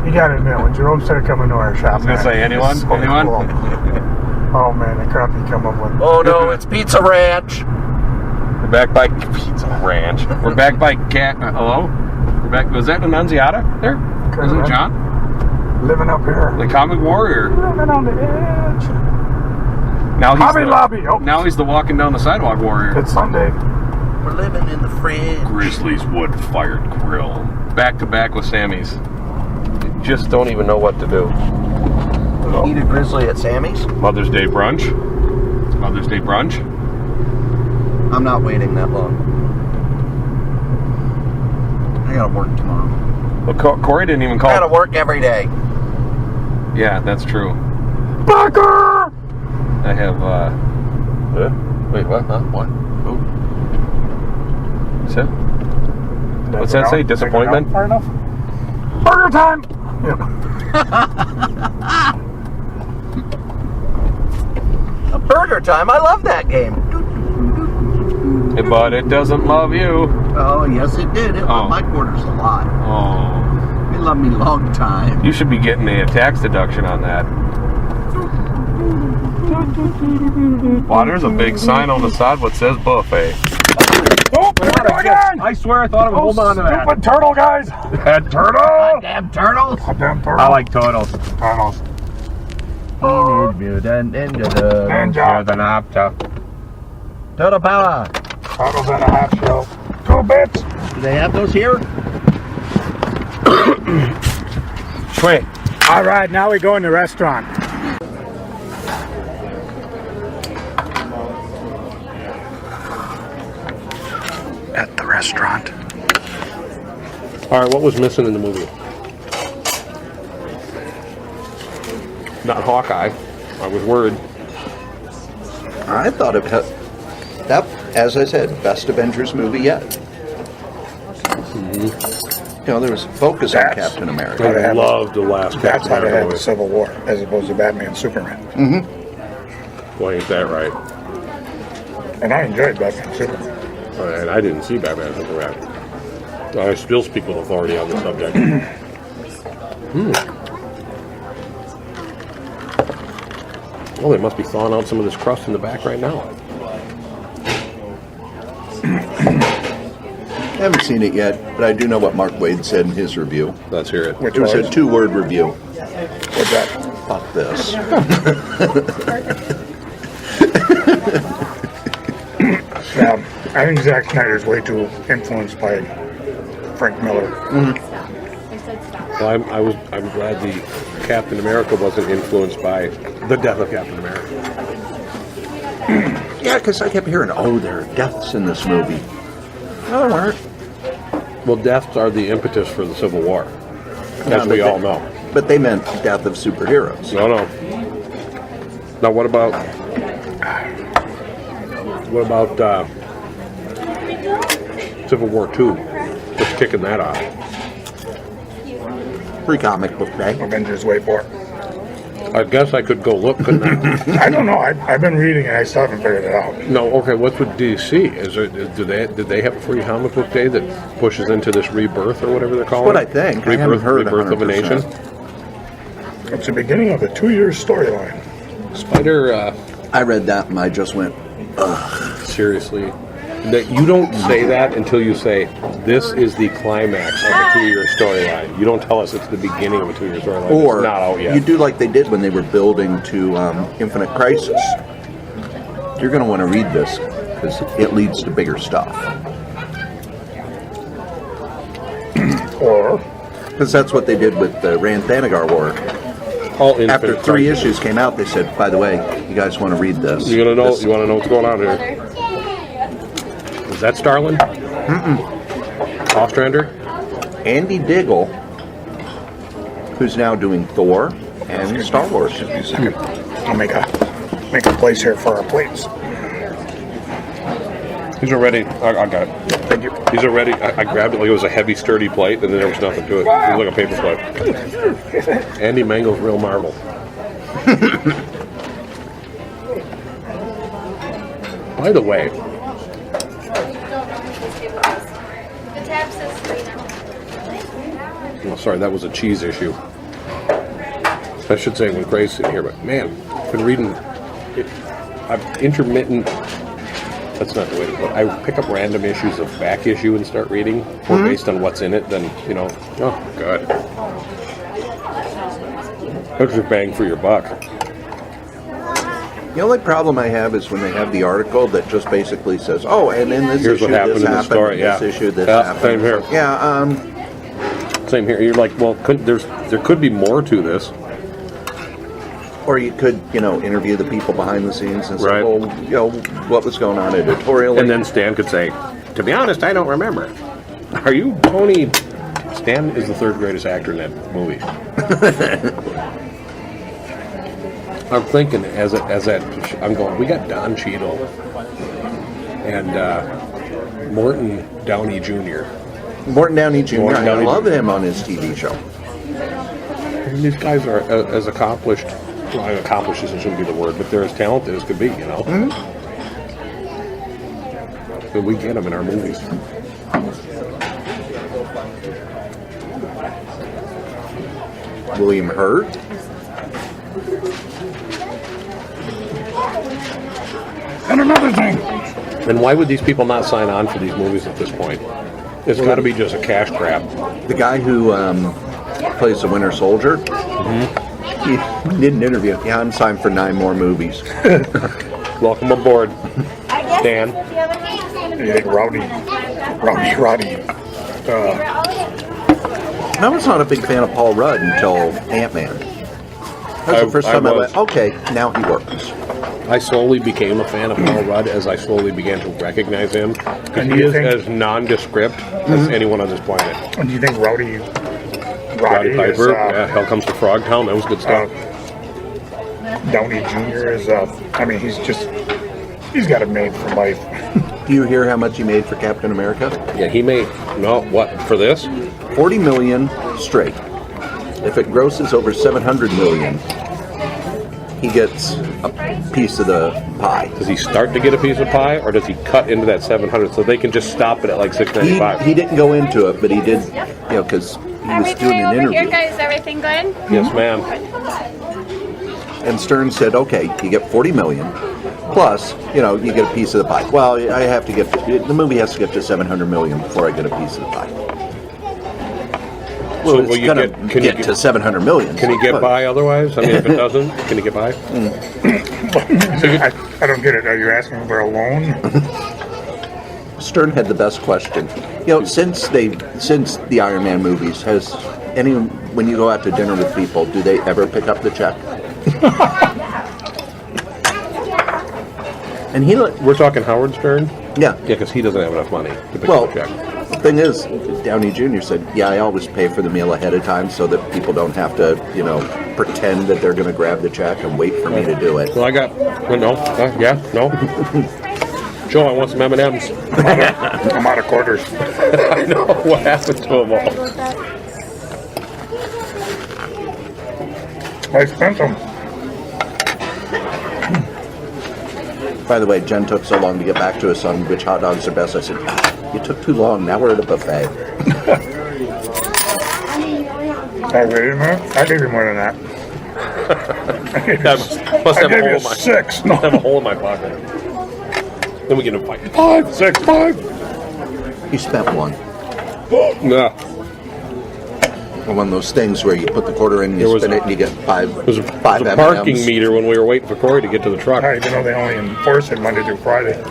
You gotta admit, when Jerome started coming to our shop... I was gonna say, anyone? Anyone? Cool. Oh man, the crap you come up with. Oh no, it's Pizza Ranch. We're back by Pizza Ranch. We're back by hello? We're back. Was that Annunziata there? Was it John? Living up here. The comic warrior. Living on the edge. Now he's Hobby Lobby. Now he's the walking down the sidewalk warrior. It's Sunday. We're living in the fridge. Grizzly's wood-fired grill. Back to back with Sammy's. You just don't even know what to do. Eat a grizzly at Sammy's? Mother's Day brunch. It's Mother's Day brunch. I'm not waiting that long. I gotta work tomorrow. Well, Cory didn't even call. I gotta work every day. Yeah, that's true. Barker! I have, wait, what? Huh? What? Who? What's that? What's that say? Disappointment? Far enough? Burger time! Burger Time, I love that game. But it doesn't love you. Oh, yes it did. It loved my quarters a lot. Oh. It loved me long time. You should be getting a tax deduction on that. Wow, there's a big sign on the side that says buffet. Oh, again! I swear I thought I would hold on to that. Stupid turtle, guys! That turtle! Damn turtles! Goddamn turtle. I like turtles. turtles. Ninja. The napta. Turtle power. Turtles and a half shell. 2 bits. Do they have those here? Wait. All right, now we go in the restaurant. At the restaurant. All right, what was missing in the movie? Not Hawkeye. I was worried. I thought it had that, as I said, best Avengers movie yet. You know, there was focus on Captain America. I loved the last That's Captain how they had America the movie. Civil War, as opposed to Batman and Superman. Boy, ain't that right. And I enjoyed Batman and Superman. And I didn't see Batman and Superman. I still speak with authority on the subject. Well, they must be thawing out some of this crust in the back right now. I haven't seen it yet, but I do know what Mark Waid said in his review. Let's hear it. Which It was was a 2-word review. what's that? Fuck this. I think Zack Snyder's way too influenced by Frank Miller. Well, I'm glad the Captain America wasn't influenced by the death of Captain America. Yeah, because I kept hearing, oh, there are deaths in this movie. No, there aren't. Well, deaths are the impetus for the Civil War, as we all know. But they meant death of superheroes. No. Now, what about Civil War II? Just kicking that off. Free comic book day. Avengers Way 4. I guess I could go look, couldn't I? I don't know. I've been reading and I still haven't figured it out. No, okay. What's with DC? Did they have a free comic book day that pushes into this rebirth or whatever they're calling What I it? think. I haven't heard rebirth of a 100%. nation. It's the beginning of a 2-year storyline. Spider. I read that and I just went, Seriously, that you don't say that until you say this is the climax of a 2-year storyline. You don't tell us it's the beginning of a 2-year storyline. or It's not out yet. you do like they did when they were building to Infinite Crisis. You're going to want to read this because it leads to bigger stuff. Or Because that's what they did with the Rand Thanagar War. All Infinite After 3 Crisis. issues came out, they said, by the way, you guys want to read this. You want This- to know what's going on here? Is that Starlin? Ostrander? Andy Diggle, who's now doing Thor and Star Wars. give me a second. I'll make a place here for our plates. He's already. I got it. Thank you. He's already. I grabbed it like it was a heavy, sturdy plate, and then there was nothing to it. It was like a paper plate. Andy Mango's real marvel. By the way, oh, sorry, that was a cheese issue. I should say when Kray's sitting here, but man, I've been reading. I'm intermittent. That's not the way to put it. I pick up random issues of back issue and start reading, or based on what's in it. Then oh god, that's your bang for your buck. The only problem I have is when they have the article that just basically says, "Oh, and in this Here's issue, what happened this in the happened, story." this Yeah, issue, this yeah, happened." same here. Yeah, Same here. You're like, well, there could be more to this. or you could, interview the people behind the scenes and say, Right. "Well, what was going on editorially?" And then Stan could say, to be honest, I don't remember. Are you Tony? Stan is the 3rd greatest actor in that movie. I'm thinking I'm going, we got Don Cheadle and Morton Downey Jr. Morton Downey Jr. Morton Downey I love Jr. him on his TV show. And these guys are as accomplished well, accomplishes shouldn't be the word, but they're as talented as could be, you know. And we get them in our movies. William Hurt. And another thing. And why would these people not sign on for these movies at this point? It's got to be just a cash grab. The guy who plays the Winter Soldier, he did an interview. Yeah, I'm signed for 9 more movies. Welcome aboard, Dan. You think Roddy. I was not a big fan of Paul Rudd until Ant-Man. That's the first time I went, okay, now he works. I slowly became a fan of Paul Rudd as I slowly began to recognize him. Because And he do you is think- as nondescript as anyone on this planet. And do you think Roddy Roddy is, Piper, yeah, Hell Comes to Frogtown, that was good stuff. Downey Jr. is, I mean, he's got it made for life. Do you hear how much he made for Captain America? Yeah, he made, for this? $40 million straight. If it grosses over $700 million, he gets a piece of the pie. Does he start to get a piece of pie, or does he cut into that 700 so they can just stop it at like $6.95? He didn't go into it, but he did, because he was doing an interview. Here, guys, everything good? Yes, ma'am. And Stern said, okay, you get $40 million, plus, you get a piece of the pie. Well, the movie has to get to $700 million before I get a piece of the pie. Well, it's going to get to $700 million. Can he get by otherwise? I mean, if it doesn't, can he get by? I don't get it. Are you asking for a loan? Stern had the best question. Since the Iron Man movies, when you go out to dinner with people, do they ever pick up the check? And we're talking Howard Stern? Yeah. Yeah, because he doesn't have enough money to pick up the check. The thing is, Downey Jr. said, yeah, I always pay for the meal ahead of time so that people don't have to, pretend that they're going to grab the check and wait for me to do it. Well, no. Joe, I want some M&Ms. I'm out of quarters. I know. What happened to them all? I spent them. By the way, Jen took so long to get back to us on which hot dogs are best. I said, you took too long. Now we're at a buffet. I gave you more than that. Must have a hole in my 6. Must have a hole in my pocket. Then we get a fight. 5, 6, 5. He spent one. Yeah. One of those things where you put the quarter in, you spin it, and you get 5. There was a M&Ms. parking meter when we were waiting for Cory to get to the truck. They only enforce it Monday through Friday.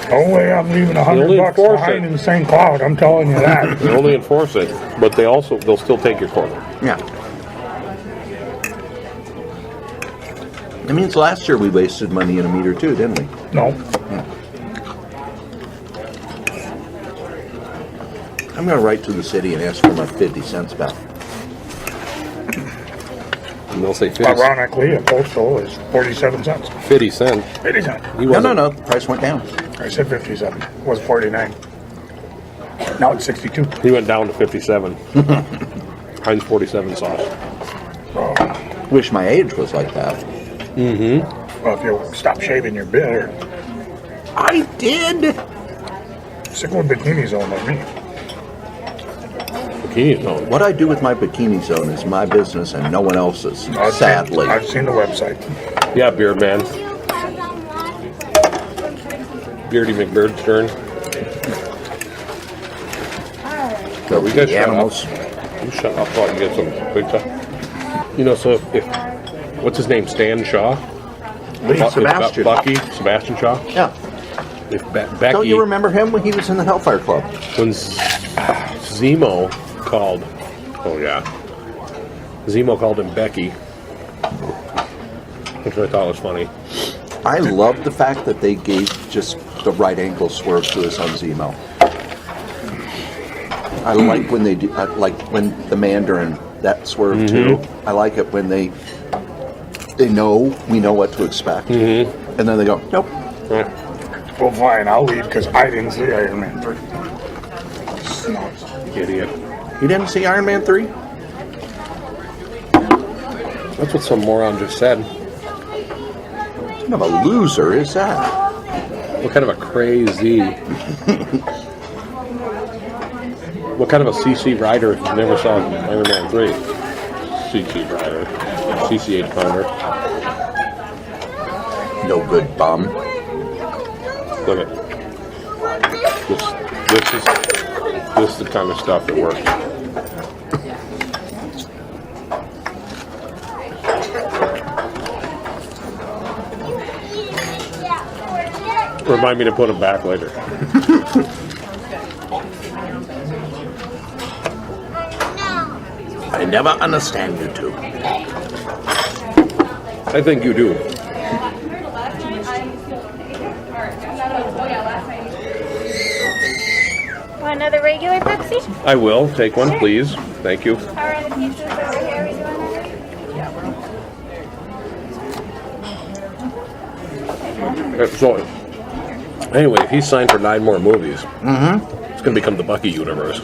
No way I'm leaving $100 behind in St. Cloud, I'm telling you that. They only enforce it, but they'll still take your quarter. Yeah. It means last year we wasted money in a meter too, didn't we? No. Yeah. I'm going to write to the city and ask for my 50 cents back. And they'll say 50. Ironically, a postal is 47 cents. 50 cents. 50 cents. No. The price went down. I said 57. It was 49. Now it's 62. He went down to 57. Heinz 47 sauce. Oh. Wish my age was like that. Mm-hmm. Well, if you stop shaving your beard. I did. Sick with bikini zone like me. Bikini zone. What I do with my bikini zone is my business and no one else's, sadly. I've seen the website. Yeah, Beard Man. Beardy McBird Stern. So we got animals. You shut up while you get some big stuff. So if what's his name? Stan Shaw? Sebastian. Sebastian Shaw? Yeah. If Becky... Don't you remember him when he was in the Hellfire Club? When Zemo called... Oh, yeah. Zemo called him Becky. Which I thought was funny. I love the fact that they gave just the right angle swerve to his son Zemo. I like when they do... when the Mandarin, that swerve too. I like it when we know what to expect. And then they go, nope. Right. Well, fine, I'll leave because I didn't see Iron Man 3. Idiot. You didn't see Iron Man 3? That's what some moron just said. What kind of a loser is that? What kind of a Kray-Z? What kind of a CC rider if you never saw Iron Man 3? CC rider. CCH pounder. No good bum. Look at this is the kind of stuff that works. Remind me to put them back later. I never understand you two. I think you do. Want another regular Pepsi? I will. Take one, please. Thank you. How are the pizzas over here? We doing that? So, anyway, if he's signed for 9 more movies, it's going to become the Bucky universe.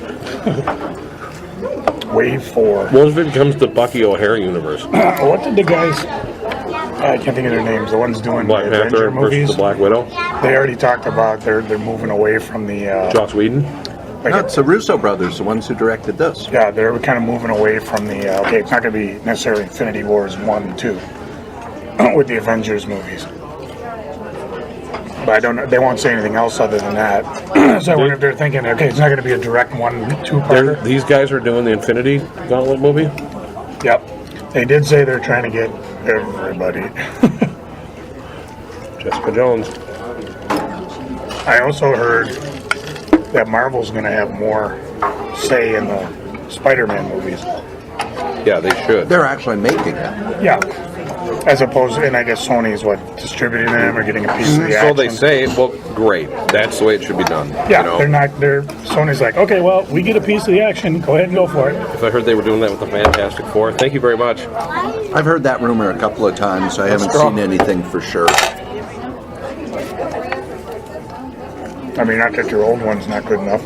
Wave 4. What if it becomes the Bucky O'Hare universe? What did the guys... I can't think of their names. The ones doing Black the Panther Avenger versus movies. the Black Widow? They already talked about they're moving away from the... Joss Whedon? No, it's the Russo brothers, the ones who directed this. Yeah, they're kind of moving away from the... okay, it's not going to be necessarily Infinity Wars 1 and 2 with the Avengers movies. But I don't know. They won't say anything else other than that. So I wonder if they're thinking, okay, it's not going to be a direct 1-2-parter. These guys are doing the Infinity Gauntlet movie? Yep. They did say they're trying to get everybody. Jessica Jones. I also heard that Marvel's going to have more say in the Spider-Man movies. Yeah, they should. They're actually making it. Yeah. As opposed, and I guess Sony's distributing them or getting a piece of the action. So they say, well, great. That's the way it should be done. Yeah, you know? Sony's like, okay, well, we get a piece of the action. Go ahead and go for it. If I heard they were doing that with the Fantastic Four, thank you very much. I've heard that rumor a couple of times. I haven't seen anything for sure. I mean, not that your old one's not good enough.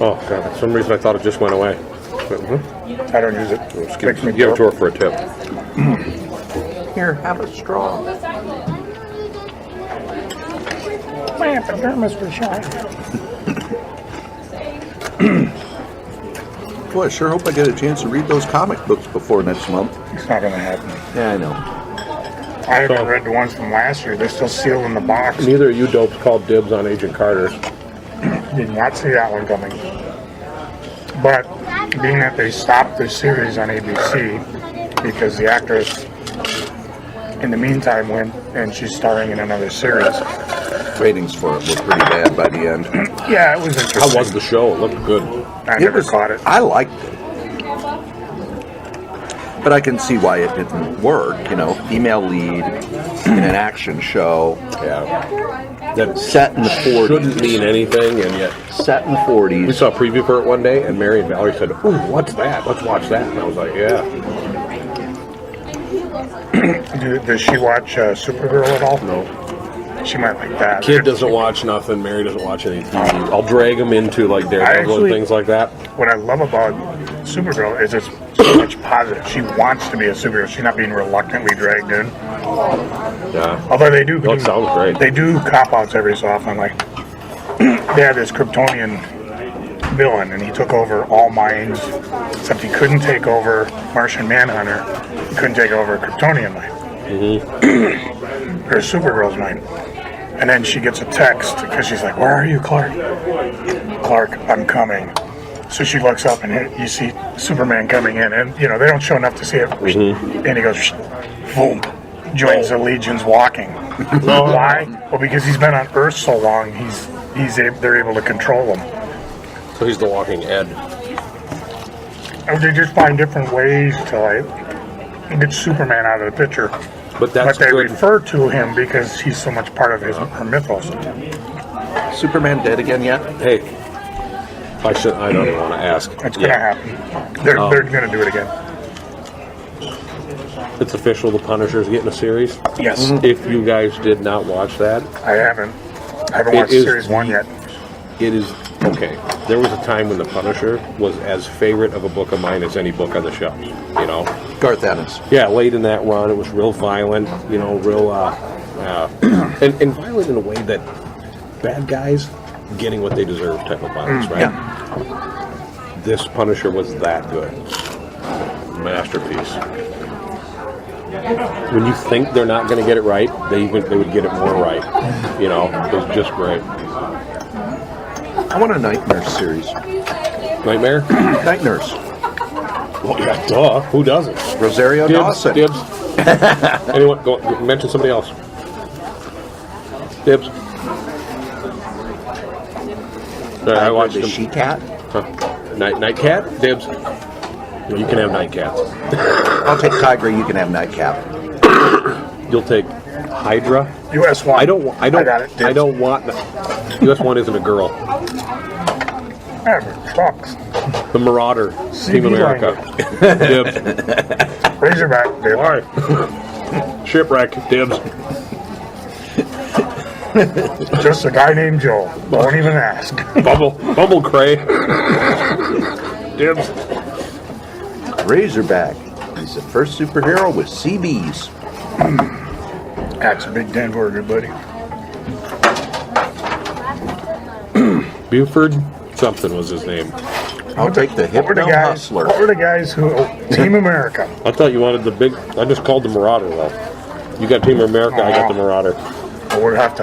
Oh, God. For some reason I thought it just went away. I don't use it. Makes me Give it to her for a tip. Here, have a straw. My epidermis was shot. Boy, I sure hope I get a chance to read those comic books before next month. It's not going to happen. Yeah, I know. I haven't read the ones from last year. They're still sealed in the box. Neither of you dopes called dibs on Agent Carter. Did not see that one coming. But being that they stopped the series on ABC because the actress in the meantime went and she's starring in another series. Ratings for it were pretty bad by the end. Yeah, it was interesting. How was the show? It looked good. I never caught it. I liked it. But I can see why it didn't work. You know, female lead in an action show. Yeah. That set in the 40s. Shouldn't mean anything, and yet. Set in the 40s. We saw a preview for it one day, and Mary and Valerie said, "Ooh, what's that? Let's watch that." And I was like, "Yeah." Does she watch Supergirl at all? No. She might like that. Kid doesn't watch nothing. Mary doesn't watch any TV. I'll drag him into like Daredevil and things like that. What I love about Supergirl is it's so much positive. She wants to be a superhero. She's not being reluctantly dragged in. Yeah. Although they do. That sounds great. They do cop outs every so often. Like they had this Kryptonian villain, and he took over all minds, except he couldn't take over Martian Manhunter. He couldn't take over Kryptonian mind. Or Supergirl's mind. And then she gets a text because she's like, "Where are you, Clark?" "Clark, I'm coming." So she looks up and you see Superman coming in, and they don't show enough to see it. And he goes, boom, joins the Legions walking. Why? Well, because he's been on Earth so long, they're able to control him. So he's the walking Ed. They just find different ways to get Superman out of the picture. But they refer to him because he's so much part of her mythos. Superman dead again yet? Hey, I don't even want to ask. It's going to happen. They're going to do it again. It's official. The Punisher's getting a series. Yes. If you guys did not watch that, I haven't watched Series 1 yet. It is okay. There was a time when the Punisher was as favorite of a book of mine as any book on the shelf. Garth Ennis. Yeah, late in that run, it was real violent. You know, real and violent in a way that bad guys getting what they deserve type of violence, right? Yeah. This Punisher was that good. Masterpiece. When you think they're not going to get it right, they would get it more right. You know, it was just great. I want a Night Nurse series. Nightmare? Night Nurse. Well, yeah, duh. Who doesn't? Rosario Dawson. Dibs. Anyone? Go mention somebody else. Dibs. I watched the them. She-Cat. Huh. Night Cat? Dibs. You can have Night Cats. I'll take Tiger. You can have Nightcap. You'll take Hydra. US one. I don't got it. I don't want. US one isn't a girl. Trucks. The Marauder. Team America. Dibs. Razorback. Dibs. All right. Shipwreck. Dibs. Just a guy named Joel. Don't even ask. Bumble Cray. Dibs. Razorback. He's the first superhero with CBs. That's a big den for everybody. Buford something was his name. I'll take the Hypno Hustler. What were the guys who Team America? I thought you wanted the big. I just called the Marauder though. You got Team America. I got the Marauder. We'll have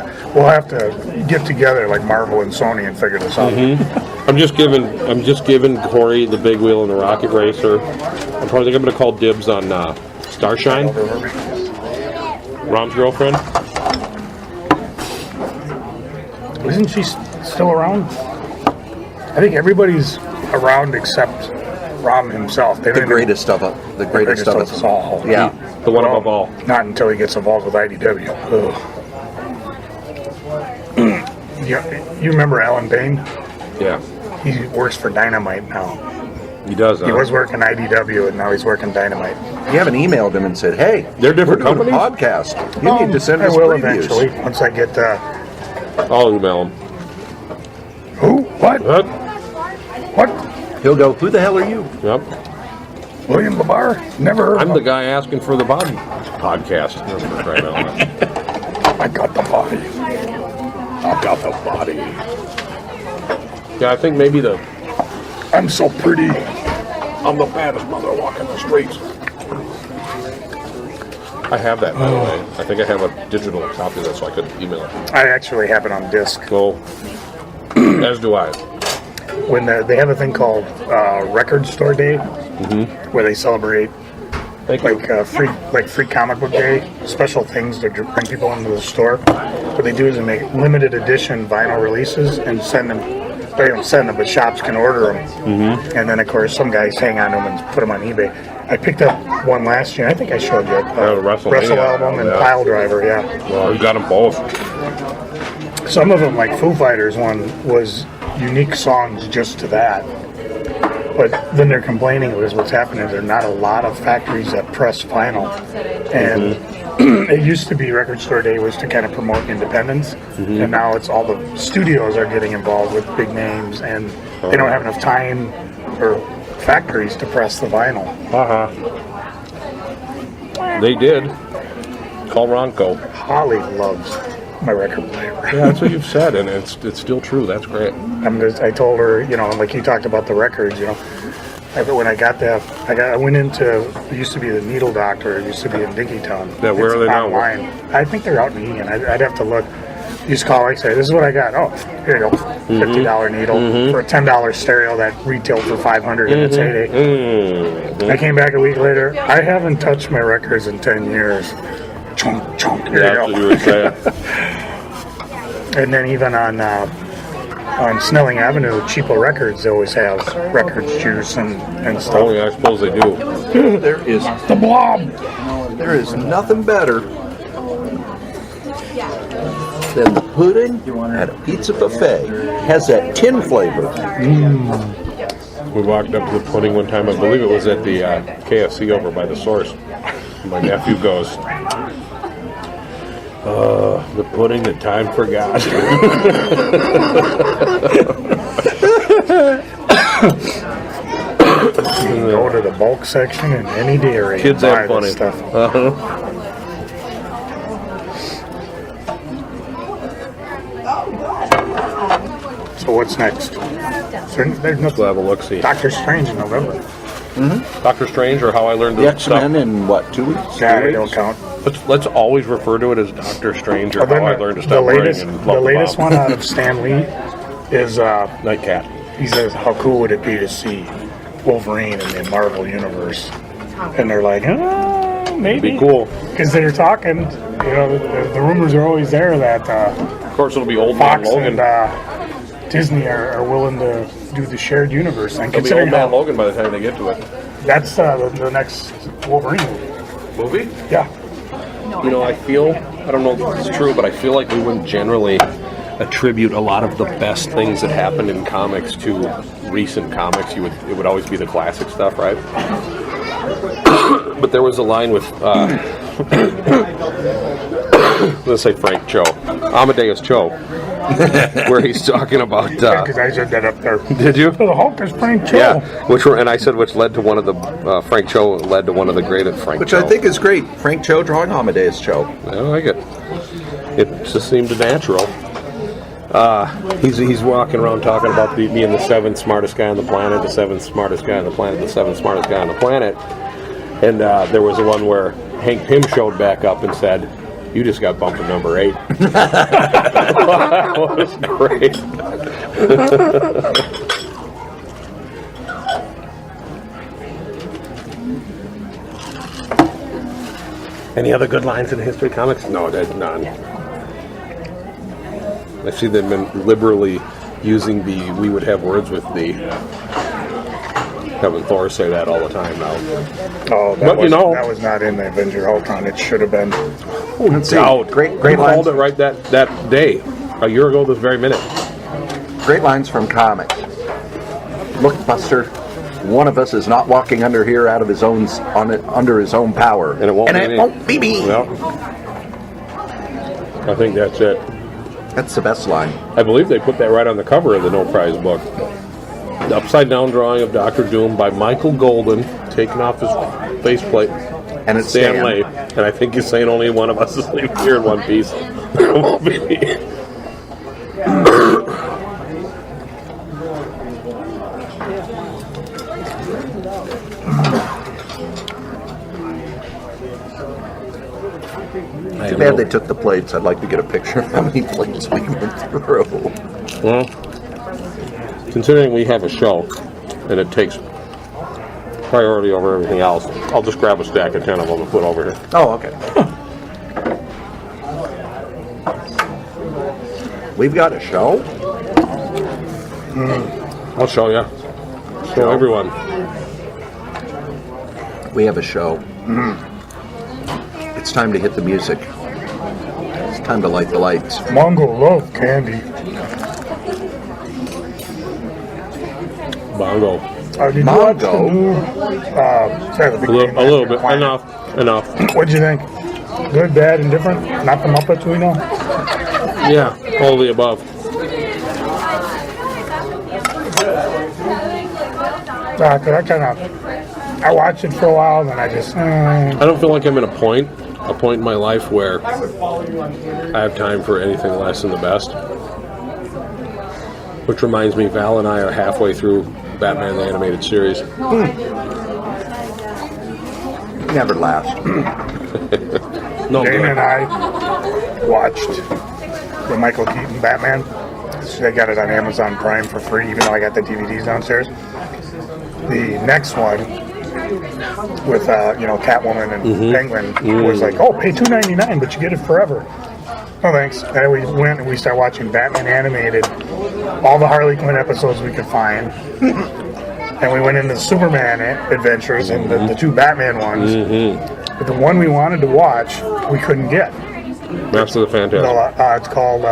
to get together like Marvel and Sony and figure this out. Mm-hmm. I'm just giving Cory the big wheel and the rocket racer. I'm going to call dibs on Starshine. Rom's girlfriend. Isn't she still around? I think everybody's around except Rom himself. The greatest of us all. Yeah. The one above all. Not until he gets involved with IDW. You remember Alan Payne? Yeah. He works for Dynamite now. He does. He was working IDW and now he's working Dynamite. You haven't emailed him and said, "Hey, they're different we're doing companies. a podcast. You need to send us I will previews." eventually once I get. I'll email him. Who? What? What? He'll go, "Who the hell are you?" Yep. William Babar? Never heard I'm of the him. guy asking for the body podcast. Right now. I got the body. I got the body. Yeah, I think maybe I'm so pretty. I'm the baddest mother walking the streets. I have that, by the way. I think I have a digital copy of that, so I could email it. I actually have it on disc. So, as do I. When they have a thing called Record Store Day, where they celebrate free comic book day, special things to bring people into the store. What they do is they make limited edition vinyl releases and send them. They don't send them, but shops can order them. And then, of course, some guys hang on to them and put them on eBay. I picked up one last year. I think I showed you it. Wrestle Album and Pile Driver, yeah. Well, you got them both. Some of them, like Foo Fighters one, was unique songs just to that. But then they're complaining because what's happening is there are not a lot of factories that press vinyl. And it used to be Record Store Day was to kind of promote independence. And now it's all the studios are getting involved with big names and they don't have enough time or factories to press the vinyl. They did. Call Ronco. Holly loves my record player. Yeah, that's what you've said, and it's still true. That's great. I told her, like you talked about the records, when I got that, I went into, it used to be the Needle Doctor, it used to be in Dickeytown. Yeah, where are they now? Online. I think they're out in Egan. I'd have to look. You just call, say, this is what I got. Oh, here you go. $50 needle for a $10 stereo that retailed for $500 in its heyday. I came back a week later. I haven't touched my records in 10 years. Chunk, chunk. Here you go. That's what you were saying. And then even on Snelling Avenue, Cheapo Records, they always have records, juice, and stuff. Oh, yeah, I suppose they do. There is The Blob. There is nothing better than the pudding at a pizza buffet. Has that tin flavor. We walked up to the pudding one time. I believe it was at the KFC over by the Source. My nephew goes, the pudding that time forgot. And go to the bulk section in any dairy. Kids and have buy funny this stuff. So what's next? There's no We'll have a look-see. Doctor Strange in November. Doctor Strange, or How I Learned The to X-Men in what, 2 weeks? Yeah, 3 they don't weeks? count. Let's always refer to it as Doctor Strange, or But then How I Learned to the Stop Worrying latest, and the Love the latest Bomb. one out of Stan Lee is Nightcat. he says, how cool would it be to see Wolverine in the Marvel Universe? And they're like, maybe. Be cool. Because they're talking, the rumors are always there that Of course, it'll be Old Fox Man Logan. and Disney are willing to do the shared universe thing. It'll be Old Considering Man how Logan by the time they get to it. that's the next Wolverine movie. Movie? Yeah. You know, I don't know if this is true, but I feel like we wouldn't generally attribute a lot of the best things that happened in comics to recent comics. It would always be the classic stuff, right? But there was a line with, let's say Frank Cho, Amadeus Cho, where he's talking about. Because I said that up there. Did you? The Hulk is Frank Cho. Yeah, which led to one of the Frank Cho led to one of the greatest Frank Which Cho. I think is great. Frank Cho drawing Amadeus Cho. I like it. It just seemed natural. He's walking around talking about being the seventh smartest guy on the planet, the seventh smartest guy on the planet, the seventh smartest guy on the planet. And there was the one where Hank Pym showed back up and said, "You just got bumped to number 8." That was great. Any other good lines in History Comics? No, there's none. I see them liberally using the "we would have words with thee." Having Thor say that all the time now. Oh, But, that was not in the Avenger Ultron. It should have been. Let's see. Doubt. Great He lines. called it right that day, a year ago this very minute. Great lines from comics. Look, Buster, one of us is not walking under here out of his own under his own power, And it won't be me. me. Well, I think that's it. That's the best line. I believe they put that right on the cover of the No Prize book. The upside down drawing of Doctor Doom by Michael Golden, taking off his faceplate. And it's Stan Stan. Lee. And I think he's saying only one of us is leaving here in one piece. It won't be me. Too bad they took the plates. I'd like to get a picture of how many plates we went through. Well, considering we have a show and it takes priority over everything else, I'll just grab a stack of 10 of them and put over here. Oh, okay. We've got a show? I'll show you. Show everyone. We have a show. It's time to hit the music. It's time to light the lights. Mongo love candy. Bongo. Did you watch the new, A little bit. Enough. What'd you think? Good, bad, and different? Not the Muppets we know? Yeah, all of the above. I watched it for a while, then I just... I don't feel like I'm in a point in my life where I have time for anything less than the best. Which reminds me, Val and I are halfway through Batman the Animated Series. Never last. No, Dana good. and I watched the Michael Keaton Batman. So they got it on Amazon Prime for free, even though I got the DVDs downstairs. The next one with Catwoman and Penguin was like, oh, pay $2.99, but you get it forever. Oh, thanks. And we went and we started watching Batman Animated, all the Harley Quinn episodes we could find. And we went into the Superman adventures and the two Batman ones. But the one we wanted to watch, we couldn't get. Master of the Fantastic. It's called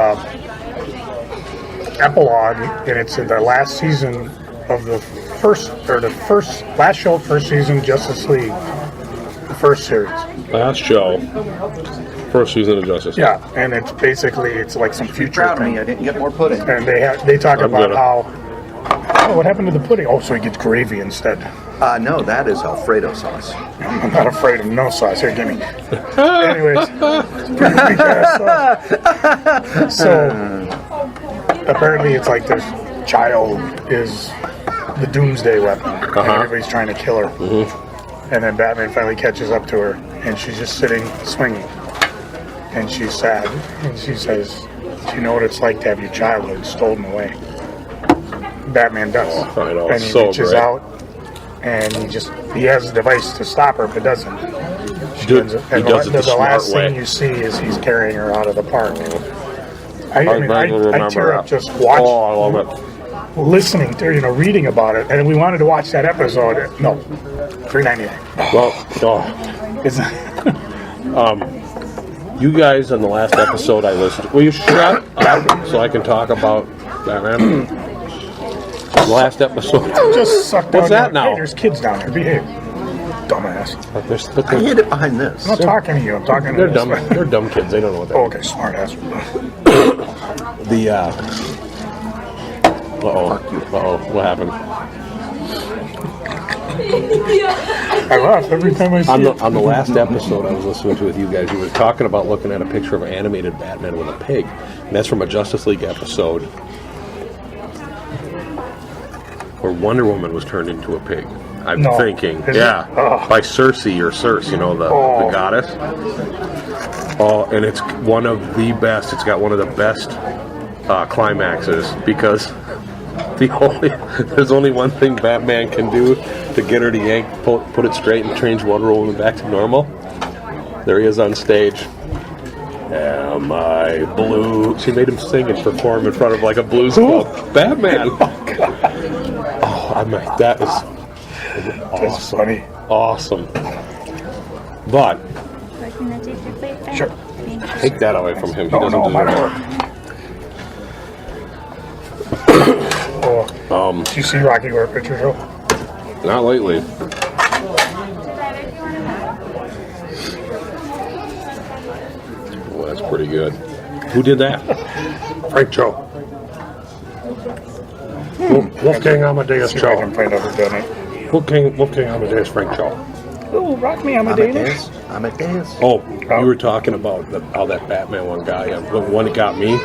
Epilogue, and it's in the last season of the last show of first season, Justice League, the first series. Last show. First season of Justice. Yeah, and it's like some future Proud of thing. me, I didn't get more pudding. And they talk I'm about good. how Oh, what happened to the pudding? Oh, so he gets gravy instead. No, that is Alfredo sauce. I'm not afraid of no sauce. Here, give me. Anyways, pretty weak ass sauce. So apparently, it's like this child is the doomsday weapon, and everybody's trying to kill her. Mm-hmm. And then Batman finally catches up to her, and she's just sitting swinging, and she's sad, and she says, "Do you know what it's like to have your childhood stolen away?" Batman does, I know, and he so reaches great. out, and he has a device to stop her, but doesn't. Dude, And he does it the the last smart way. thing you see is he's carrying her out of the park. I remember tear up that. just watching. Oh, I love it. Listening to, reading about it, and we wanted to watch that episode. No, $3.99. Well, It's you guys on the last episode I listened to, will you shut up so I can talk about Batman? The last episode. just sucked What's down that there. now? Hey, there's kids down there. Behave, dumbass. I hid it behind this. I'm not talking to you. I'm talking to They're this dumb. guy. They're dumb kids. They don't know what that Oh, okay, smart ass. The what happened? I laugh every time I see On it. the last episode I was listening to with you guys, you were talking about looking at a picture of an animated Batman with a pig, and that's from a Justice League episode where Wonder Woman was turned into a pig. I'm No. thinking, Is it? yeah, Oh. by Circe or Circe, the goddess. Oh, and it's one of the best. It's got one of the best climaxes because there's only one thing Batman can do to get her to put it straight and change Wonder Woman back to normal. There he is on stage. Am I blue? She made him sing and perform in front of like a blues club. Batman. Oh, I'm like, that is That's awesome. funny. Awesome. But Can I take your plate back? Sure. take that away from him. He No, doesn't no, my deserve lord. it. Did you see Rocky Horror Picture Show? Not lately. Well, that's pretty good. Who did that? Frank Cho. Wolfgang Amadeus See if I can Cho. find out who done it. Wolfgang Amadeus Frank Cho. Oh, rock me, I'm a Danish. Amadeus. Oh, you were talking about how that Batman one guy, the one that got me.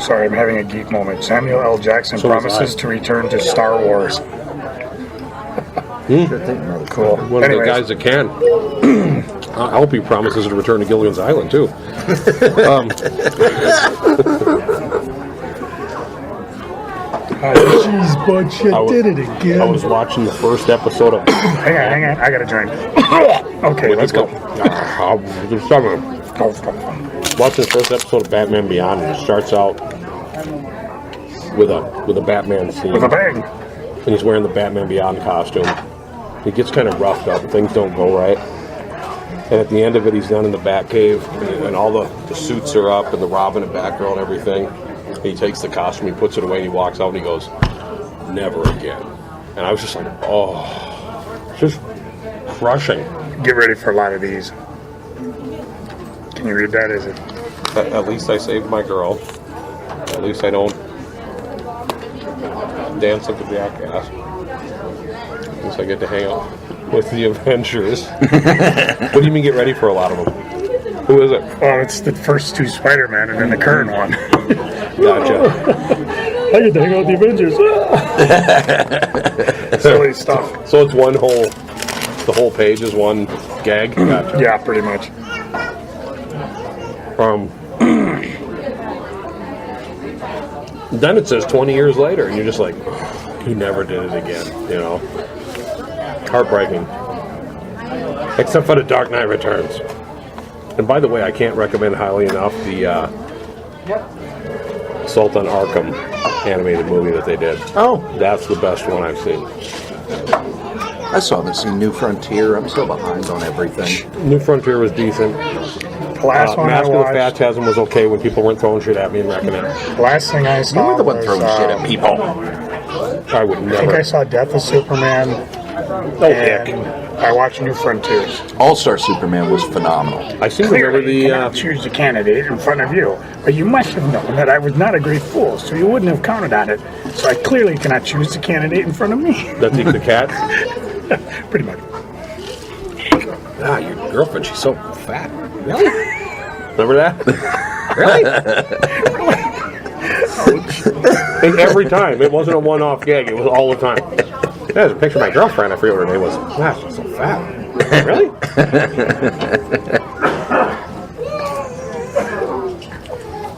Sorry, I'm having a geek moment. Samuel L. Jackson So was promises I. to return to Star Wars. Cool. One of the guys that can. I hope he promises to return to Gilligan's Island too. Jeez, Butch, you did it again. I was watching the first episode of. Hang on, I got a drink. Okay, let's go. Watching the first episode of Batman Beyond, and it starts out with a Batman scene. With a bang. And he's wearing the Batman Beyond costume. He gets kind of roughed up, things don't go right. And at the end of it, he's down in the Batcave, and all the suits are up, and the Robin and Batgirl and everything. And he takes the costume, he puts it away, and he walks out, and he goes, "Never again." And I was just like, oh, just crushing. Get ready for a lot of these. Can you read that? Is it? At least I saved my girl. At least I don't dance like a jackass. At least I get to hang out with the Avengers. What do you mean get ready for a lot of them? Who is it? Oh, it's the first two Spider-Man and then the current one. Gotcha. I get to hang out with the Avengers. Silly stuff. So it's the whole page is one gag? Gotcha. Yeah, pretty much. Then it says 20 years later, and you're just like, he never did it again, Heartbreaking. Except for The Dark Knight Returns. And by the way, I can't recommend highly enough the Assault on Arkham animated movie that they did. Oh. That's the best one I've seen. I still haven't seen New Frontier. I'm still behind on everything. New Frontier was decent. The last one I Mask of the watched. Phantasm was okay when people weren't throwing shit at me and wrecking it. The last thing I saw You were the one was, throwing shit at people. I would I think I never. saw Death of Superman. No heck. And by watching New Frontiers. All-Star Superman was phenomenal. I seem to remember Clearly, you cannot choose the candidate in front of you, but you must have known that I was not a great fool, so you wouldn't have counted on it. So I clearly cannot choose the candidate in front of me. That's the cat. Pretty much. Ah, your girlfriend, she's so fat. Really? Remember that? Really? And every time. It wasn't a one-off gag. It was all the time. There's a picture of my girlfriend. I forget what her name was. Wow, she's so fat. Really?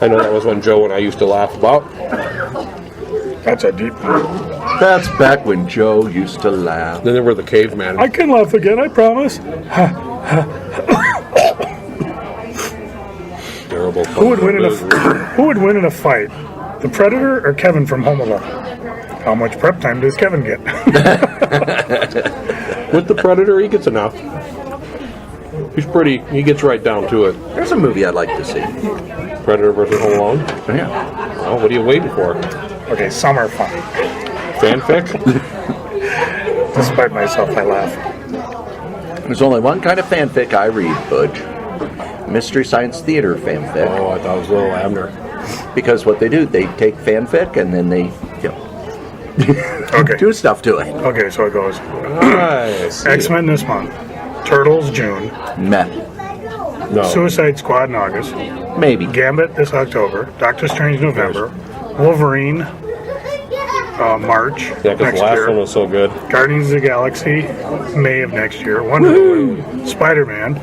I know that was when Joe and I used to laugh about. That's a deep one. That's back when Joe used to laugh. Then there were the caveman. I can laugh again, I promise. Terrible. Who would win in a fight? The Predator or Kevin from Home Alone? How much prep time does Kevin get? With the Predator, he gets enough. He gets right down to it. There's a movie I'd like to see. Predator versus Home Alone? Yeah. Well, what are you waiting for? Okay, some are fun. Fanfic? Despite myself, I laugh. There's only one kind of fanfic I read, Butch. Mystery Science Theater fanfic. Oh, I thought it was Little Abner. Because what they do, they take fanfic and then they, Okay. do stuff to it. Okay, so it goes. Nice. X-Men this month. Turtles June. Meh. No. Suicide Squad in August. Maybe. Gambit this October. Doctor Strange November. Wolverine March Yeah, because next the last year. one was so good. Guardians of the Galaxy May of next year. Wonder Woman. Spider-Man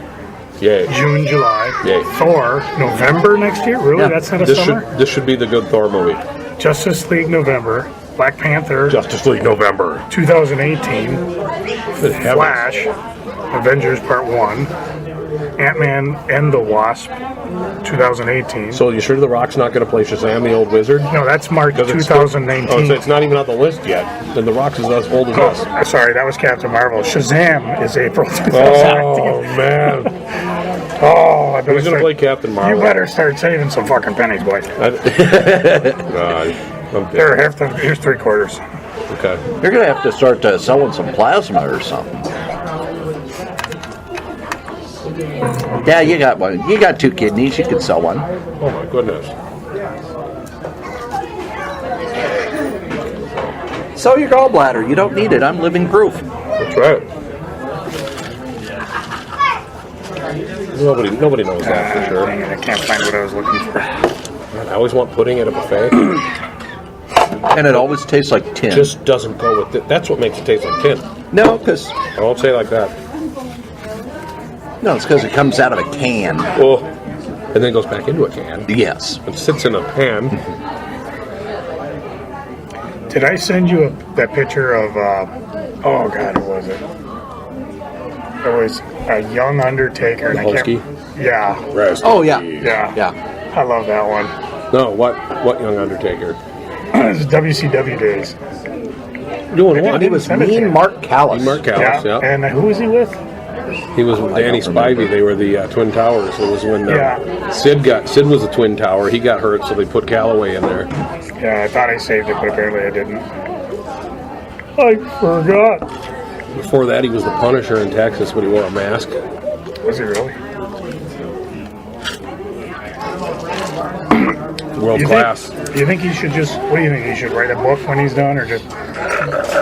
Yay. June, July. Yay. Thor November next year. Really? Yeah. That's not a This summer? should be the good Thor movie. Justice League November. Black Panther Justice League November. 2018. Good heavens. Flash, Avengers Part 1, Ant-Man and the Wasp, 2018. So you sure The Rock's not going to play Shazam, the old wizard? No, that's March 2019. Oh, so it's not even on the list yet. Then The Rock's is as old as us. Oh, sorry, that was Captain Marvel. Shazam is April 2019. Oh, man. Oh, I better Who's going to play Captain Marvel? You better start saving some fucking pennies, boy. There, here's 3/4. Okay. You're going to have to start selling some plasma or something. Yeah, you got one. You got 2 kidneys. You could sell one. Oh, my goodness. Sell your gallbladder. You don't need it. I'm living proof. That's right. Nobody knows that for sure. Dang it, I can't find what I was looking for. Man, I always want pudding at a buffet. And it always tastes like tin. Just doesn't go with it. That's what makes it taste like tin. No, because I won't say it like that. no, it's because it comes out of a can. Oh, and then goes back into a can. Yes. It sits in a pan. Did I send you that picture of, oh God, who was it? It was a young Undertaker. And I Husky? yeah. Rest. Oh yeah. Yeah. Yeah. I love that one. No, what young Undertaker? It's WCW days. Doing what? He was Mean Mark Callis. Mark Callis, yeah. And who was he with? He was with Danny Spivey. They were the Twin Towers. It was when Sid was the Twin Tower. He got hurt, so they put Calloway in there. Yeah, I thought I saved it, but apparently I didn't. I forgot. Before that, he was the Punisher in Texas, but he wore a mask. Was he really? World class. You think he should just, what do you think? He should write a book when he's done, or just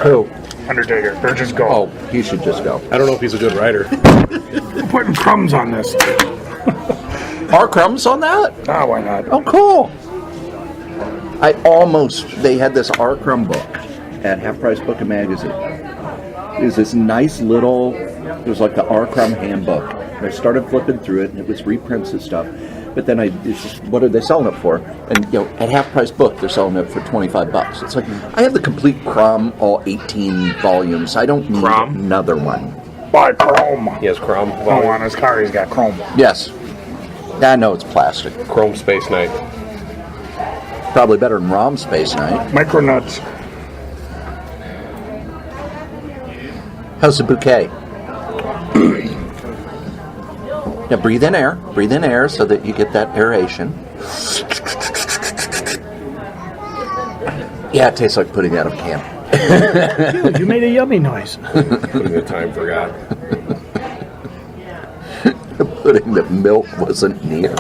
Who? Undertaker, or just go? Oh, he should just go. I don't know if he's a good writer. I'm putting crumbs on this. Are crumbs on that? Ah, why not? Oh, cool. They had this R. Crumb book at Half Price Book and Magazine. It was this nice little, it was like the R. Crumb handbook. And I started flipping through it, and it was reprints and stuff. But then what are they selling it for? And at Half Price Book, they're selling it for $25. It's like, I have the complete Crumb, all 18 volumes. I don't need another one. Buy chrome. He has chrome. Oh, on his car, he's got chrome. Yes. I know it's plastic. Chrome Space Knight. Probably better than ROM Space Knight. Micronuts. How's the bouquet? Now breathe in air so that you get that aeration. Yeah, it tastes like putting out of a can. You made a yummy noise. Putting the time forgot. Putting the milk wasn't near.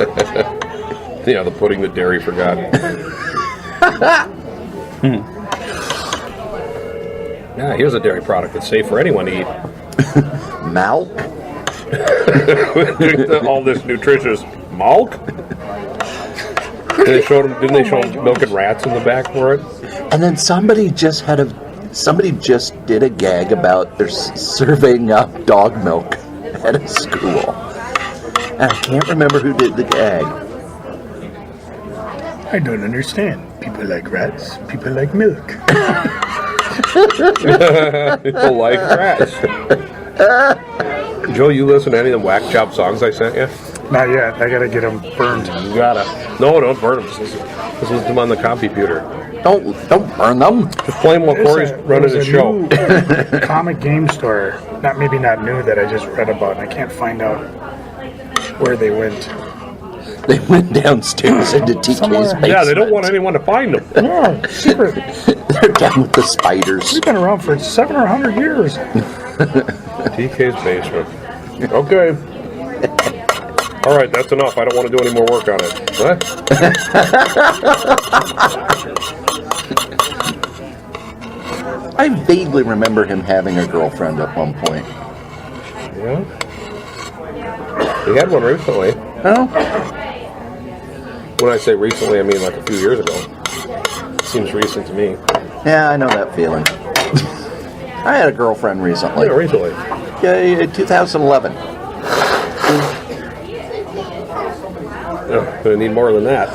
Yeah, the pudding the dairy forgot. Yeah, here's a dairy product that's safe for anyone to eat. Milk? All this nutritious milk. Didn't they show milking rats in the back for it? And then somebody just did a gag about their serving up dog milk at a school. And I can't remember who did the gag. I don't understand. People like rats. People like milk. People like rats. Joe, you listen to any of the Whack Job songs I sent you? Not yet. I gotta get them burned. You gotta. No, don't burn them. Just listen to them on the computer. Don't burn them. Just play them while Cory's running the show. New comic game store. Maybe not new that I just read about, and I can't find out where they went. They went downstairs into TK's basement. Yeah, they don't want anyone to find them. Yeah, secret. They're down with the spiders. We've been around for 700 or 100 years. TK's basement. Okay. All right, that's enough. I don't want to do any more work on it. What? I vaguely remember him having a girlfriend at one point. Yeah. He had one recently. Oh? When I say recently, I mean like a few years ago. Seems recent to me. Yeah, I know that feeling. I had a girlfriend recently. Yeah, recently. Yeah, 2011. Gonna need more than that.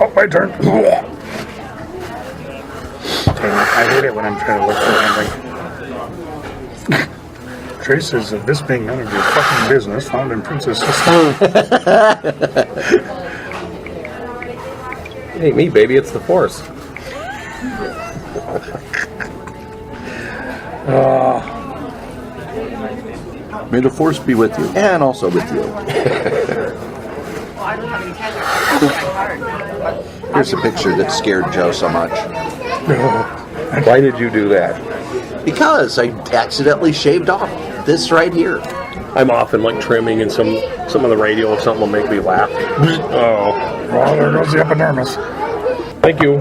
Oh, my turn. I hate it when I'm trying to look for something. Traces of this being none of your fucking business found in Princess System. It ain't me, baby. It's the Force. May the Force be with you, and also with you. Here's a picture that scared Joe so much. Why did you do that? Because I accidentally shaved off this right here. I'm often like trimming and some of the radio or something will make me laugh. Oh, there goes the epidermis. thank you.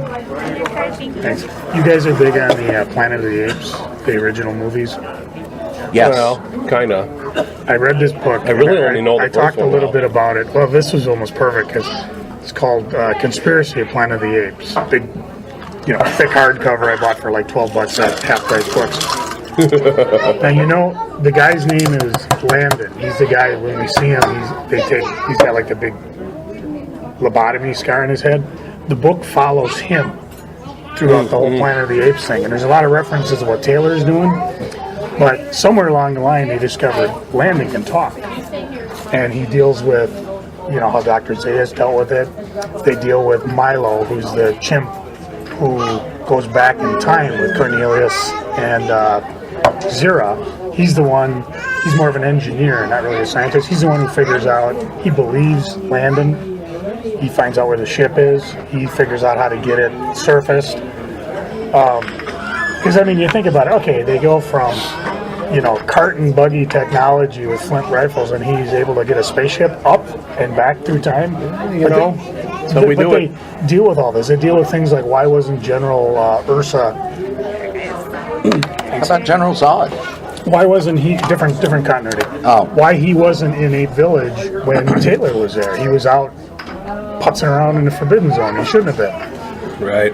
Thanks. You guys are big on the Planet of the Apes, the original movies? Yes. Well, kinda. I read this book. I really only know the I talked a first one little well. bit about it. Well, this was almost perfect because it's called Conspiracy of Planet of the Apes. Big, thick hardcover I bought for like $12 at half-price books. Now, the guy's name is Landon. He's the guy, when we see him, he's got like a big lobotomy scar in his head. The book follows him throughout the whole Planet of the Apes thing. And there's a lot of references to what Taylor's doing. But somewhere along the line, they discovered Landon can talk. And he deals with, how Dr. Zayas dealt with it. They deal with Milo, who's the chimp who goes back in time with Cornelius and Zira. He's more of an engineer, not really a scientist. He's the one who figures out, he believes Landon. He finds out where the ship is. He figures out how to get it surfaced. Because, you think about it, okay, they go from, cart and buggy technology with flint rifles, and he's able to get a spaceship up and back through time. So we do it. They deal with all this. They deal with things like, why wasn't General Ursa... How about General Zod? Why wasn't he... Different continuity. Oh. Why he wasn't in a village when Taylor was there. He was out putzing around in the Forbidden Zone. He shouldn't have been. Right.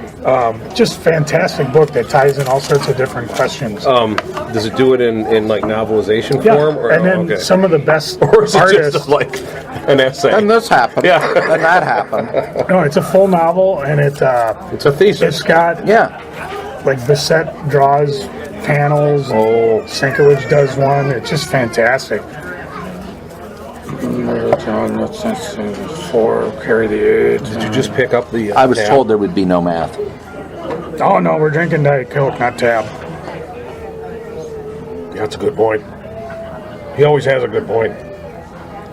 Just fantastic book that ties in all sorts of different questions. Does it do it in like novelization form? Or, and then some of the best or is it artists... just like an essay? And this happened. Yeah. And that happened. No, it's a full novel, and it's a thesis. It's got like Bissett draws panels. Sienkiewicz does one. It's just fantastic. Four, carry the 8. Did you just pick up the? I was told there would be no math. Oh no, we're drinking Diet Coke, not Tab. Yeah, that's a good point. He always has a good point.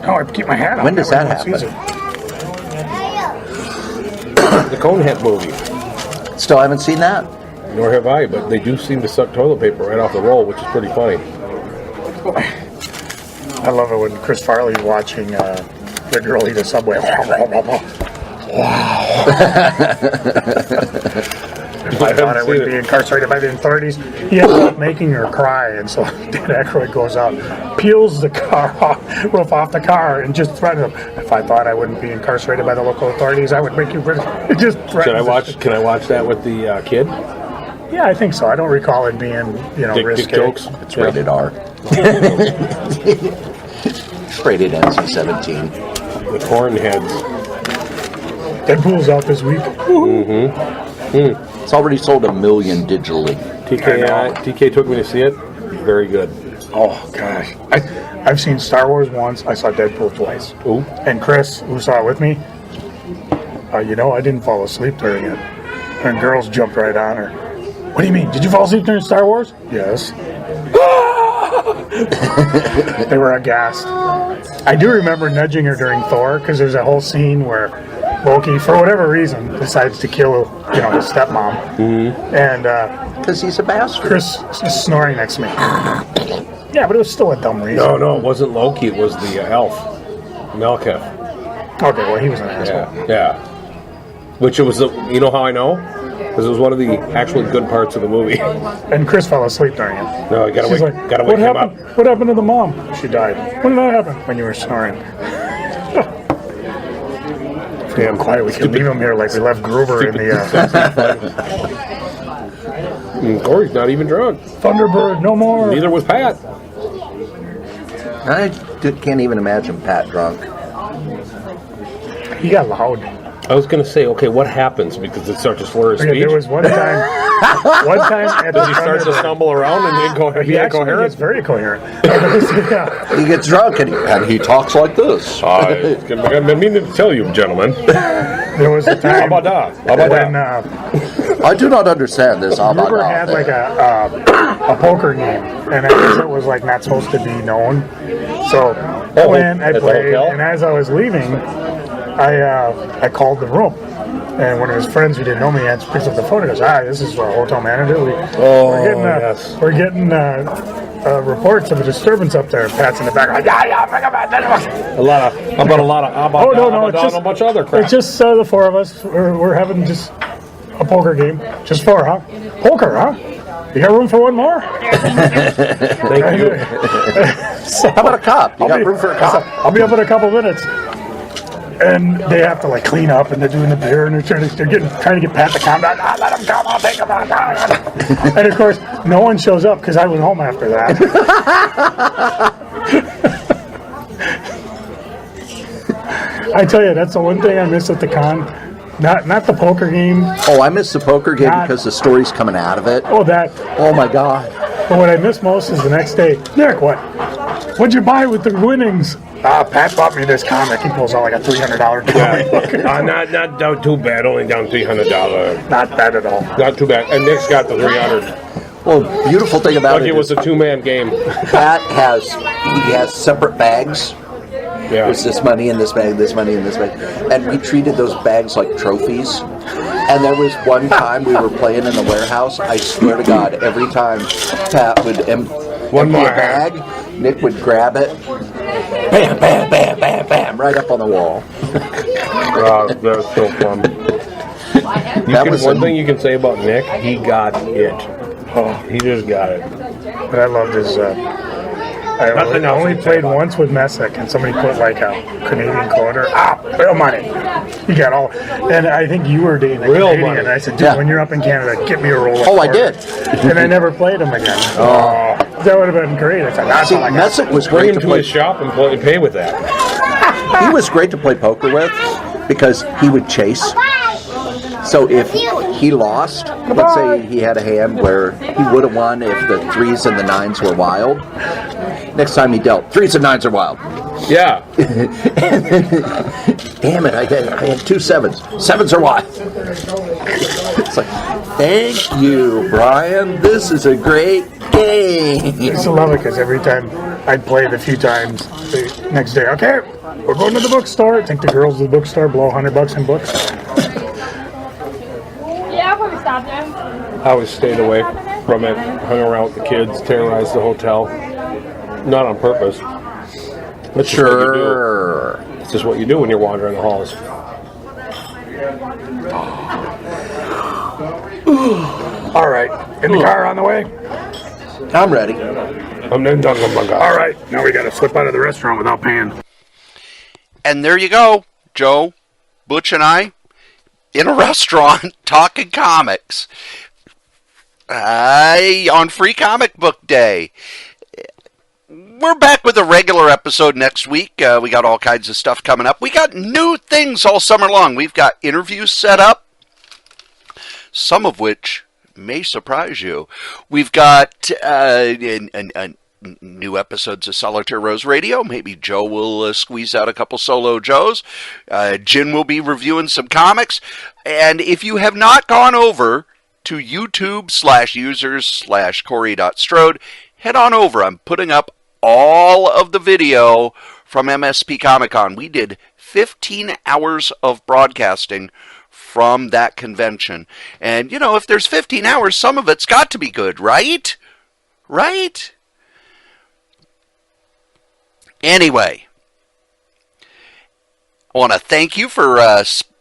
No, I keep my hat on. When does that happen? The Conehead movie. Still haven't seen that. nor have I, but they do seem to suck toilet paper right off the roll, which is pretty funny. I love it when Chris Farley's watching the girl eat a Subway. If I thought I would be incarcerated by the authorities, he ended up making her cry, and so Dan Aykroyd goes out, peels the roof off the car, and just threatens him. If I thought I wouldn't be incarcerated by the local authorities, I would make you. Just Can I watch that with the kid? Yeah, I think so. I don't recall it being, risky. Dick jokes. It's rated R. Rated NC-17. The corn heads. Deadpool's out this week. It's already sold 1 million digitally. TK took me to see it. Very good. Oh gosh, I've seen Star Wars once. I saw Deadpool twice. Ooh. And Chris, who saw it with me, I didn't fall asleep during it. And girls jumped right on her. What do you mean? Did you fall asleep during Star Wars? Yes. They were aghast. I do remember nudging her during Thor, because there's a whole scene where Loki, for whatever reason, decides to kill, his stepmom. Mm-hmm. And because he's a bastard. Chris is snoring next to me. Yeah, but it was still a dumb reason. No, it wasn't Loki. It was the elf, Melketh. Okay, well, he was an asshole. Yeah. Which it was, you know how I know? Because it was one of the actually good parts of the movie. And Chris fell asleep during it. No, you gotta wake him up. What happened to the mom? She died. When did that happen? When you were snoring. Damn quiet. We can leave him here like we left Gruber in the... Cory's not even drunk. Thunderbird, no more. Neither was Pat. I can't even imagine Pat drunk. He got loud. I was going to say, okay, what happens? Because it starts to slur his speech. There was one time at Does he start to stumble around and he actually gets very coherent. He gets drunk and he talks like this. I've been meaning to tell you, gentlemen. There was a time. How about that? I do not understand this. Gruber had like a poker game, and I guess it was like not supposed to be known. So I went, I played, and as I was leaving, I called the room, and one of his friends who didn't know me picks up the phone and goes, this is our hotel manager. We're getting reports of a disturbance up there. Pat's in the back. A bunch of other crap. It's just the four of us. We're having just a poker game. Just four, huh? Poker, huh? You got room for one more? Thank you. How about a cop? You got room for a cop? I'll be up in a couple minutes. And they have to clean up, and they're doing the beer, and they're trying to get Pat to calm down. Let him come, I'll take him. And of course, no one shows up because I was home after that. I tell you, that's the one thing I miss at the con. Not the poker game. Oh, I miss the poker game because the story's coming out of it. Oh, that. Oh my God. But what I miss most is the next day. Nick, what'd you buy with the winnings? Pat bought me this comic. He pulls out like a $300 comic. Not too bad. Only down $300. Not bad at all. Not too bad. And Nick's got the 300. Well, beautiful thing about it was a two-man game. Pat has separate bags. Yeah. There's this money in this bag, this money in this bag, and we treated those bags like trophies. And there was one time we were playing in the warehouse. I swear to God, every time Pat would empty a bag, Nick would grab it. Bam, bam, bam, bam, bam, right up on the wall. Wow, that was so fun. One thing you can say about Nick, he got it. Oh, he just got it. But I loved his... I only played once with Messick, and somebody put a Canadian quarter. Real money. You got all... And I think you were dating a Canadian, money. And I said, dude, when you're up in Canada, get me a roll of I did. And I never played him again. Oh. That would have been great. I said, Messick was bring great him to his shop and pay with that. He was great to play poker with because he would chase. So if he lost, let's say he had a hand where he would have won if the 3s and the 9s were wild. Next time he dealt, 3s and 9s are wild. Yeah. Damn it, I had 2 7s. 7s are wild. It's like, thank you, Brian. This is a great game. I used to love it because every time I'd play it a few times, the next day, okay, we're going to the bookstore. Take the girls to the bookstore, blow $100 in books. Yeah, I'll probably stop there. I always stayed away from it, hung around with the kids, terrorized the hotel. Not on purpose. That's just what you do. It's just what you do when you're wandering the halls. All right, in the car on the way? I'm ready. All right, now we got to slip out of the restaurant without paying. And there you go, Joe, Butch, and I in a restaurant talking comics. On Free Comic Book Day. We're back with a regular episode next week. We got all kinds of stuff coming up. We got new things all summer long. We've got interviews set up, some of which may surprise you. We've got new episodes of Solitaire Rose Radio. Maybe Joe will squeeze out a couple solo Joes. Jen will be reviewing some comics. And if you have not gone over to YouTube/users/Cory.strode, head on over. I'm putting up all of the video from MSP Comic-Con. We did 15 hours of broadcasting from that convention. And, you know, if there's 15 hours, some of it's got to be good, right? Right? Anyway, I want to thank you for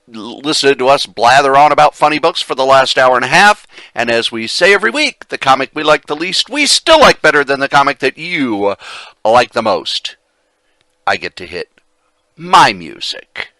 listening to us blather on about funny books for the last hour and a half. And as we say every week, the comic we like the least, we still like better than the comic that you like the most. I get to hit my music.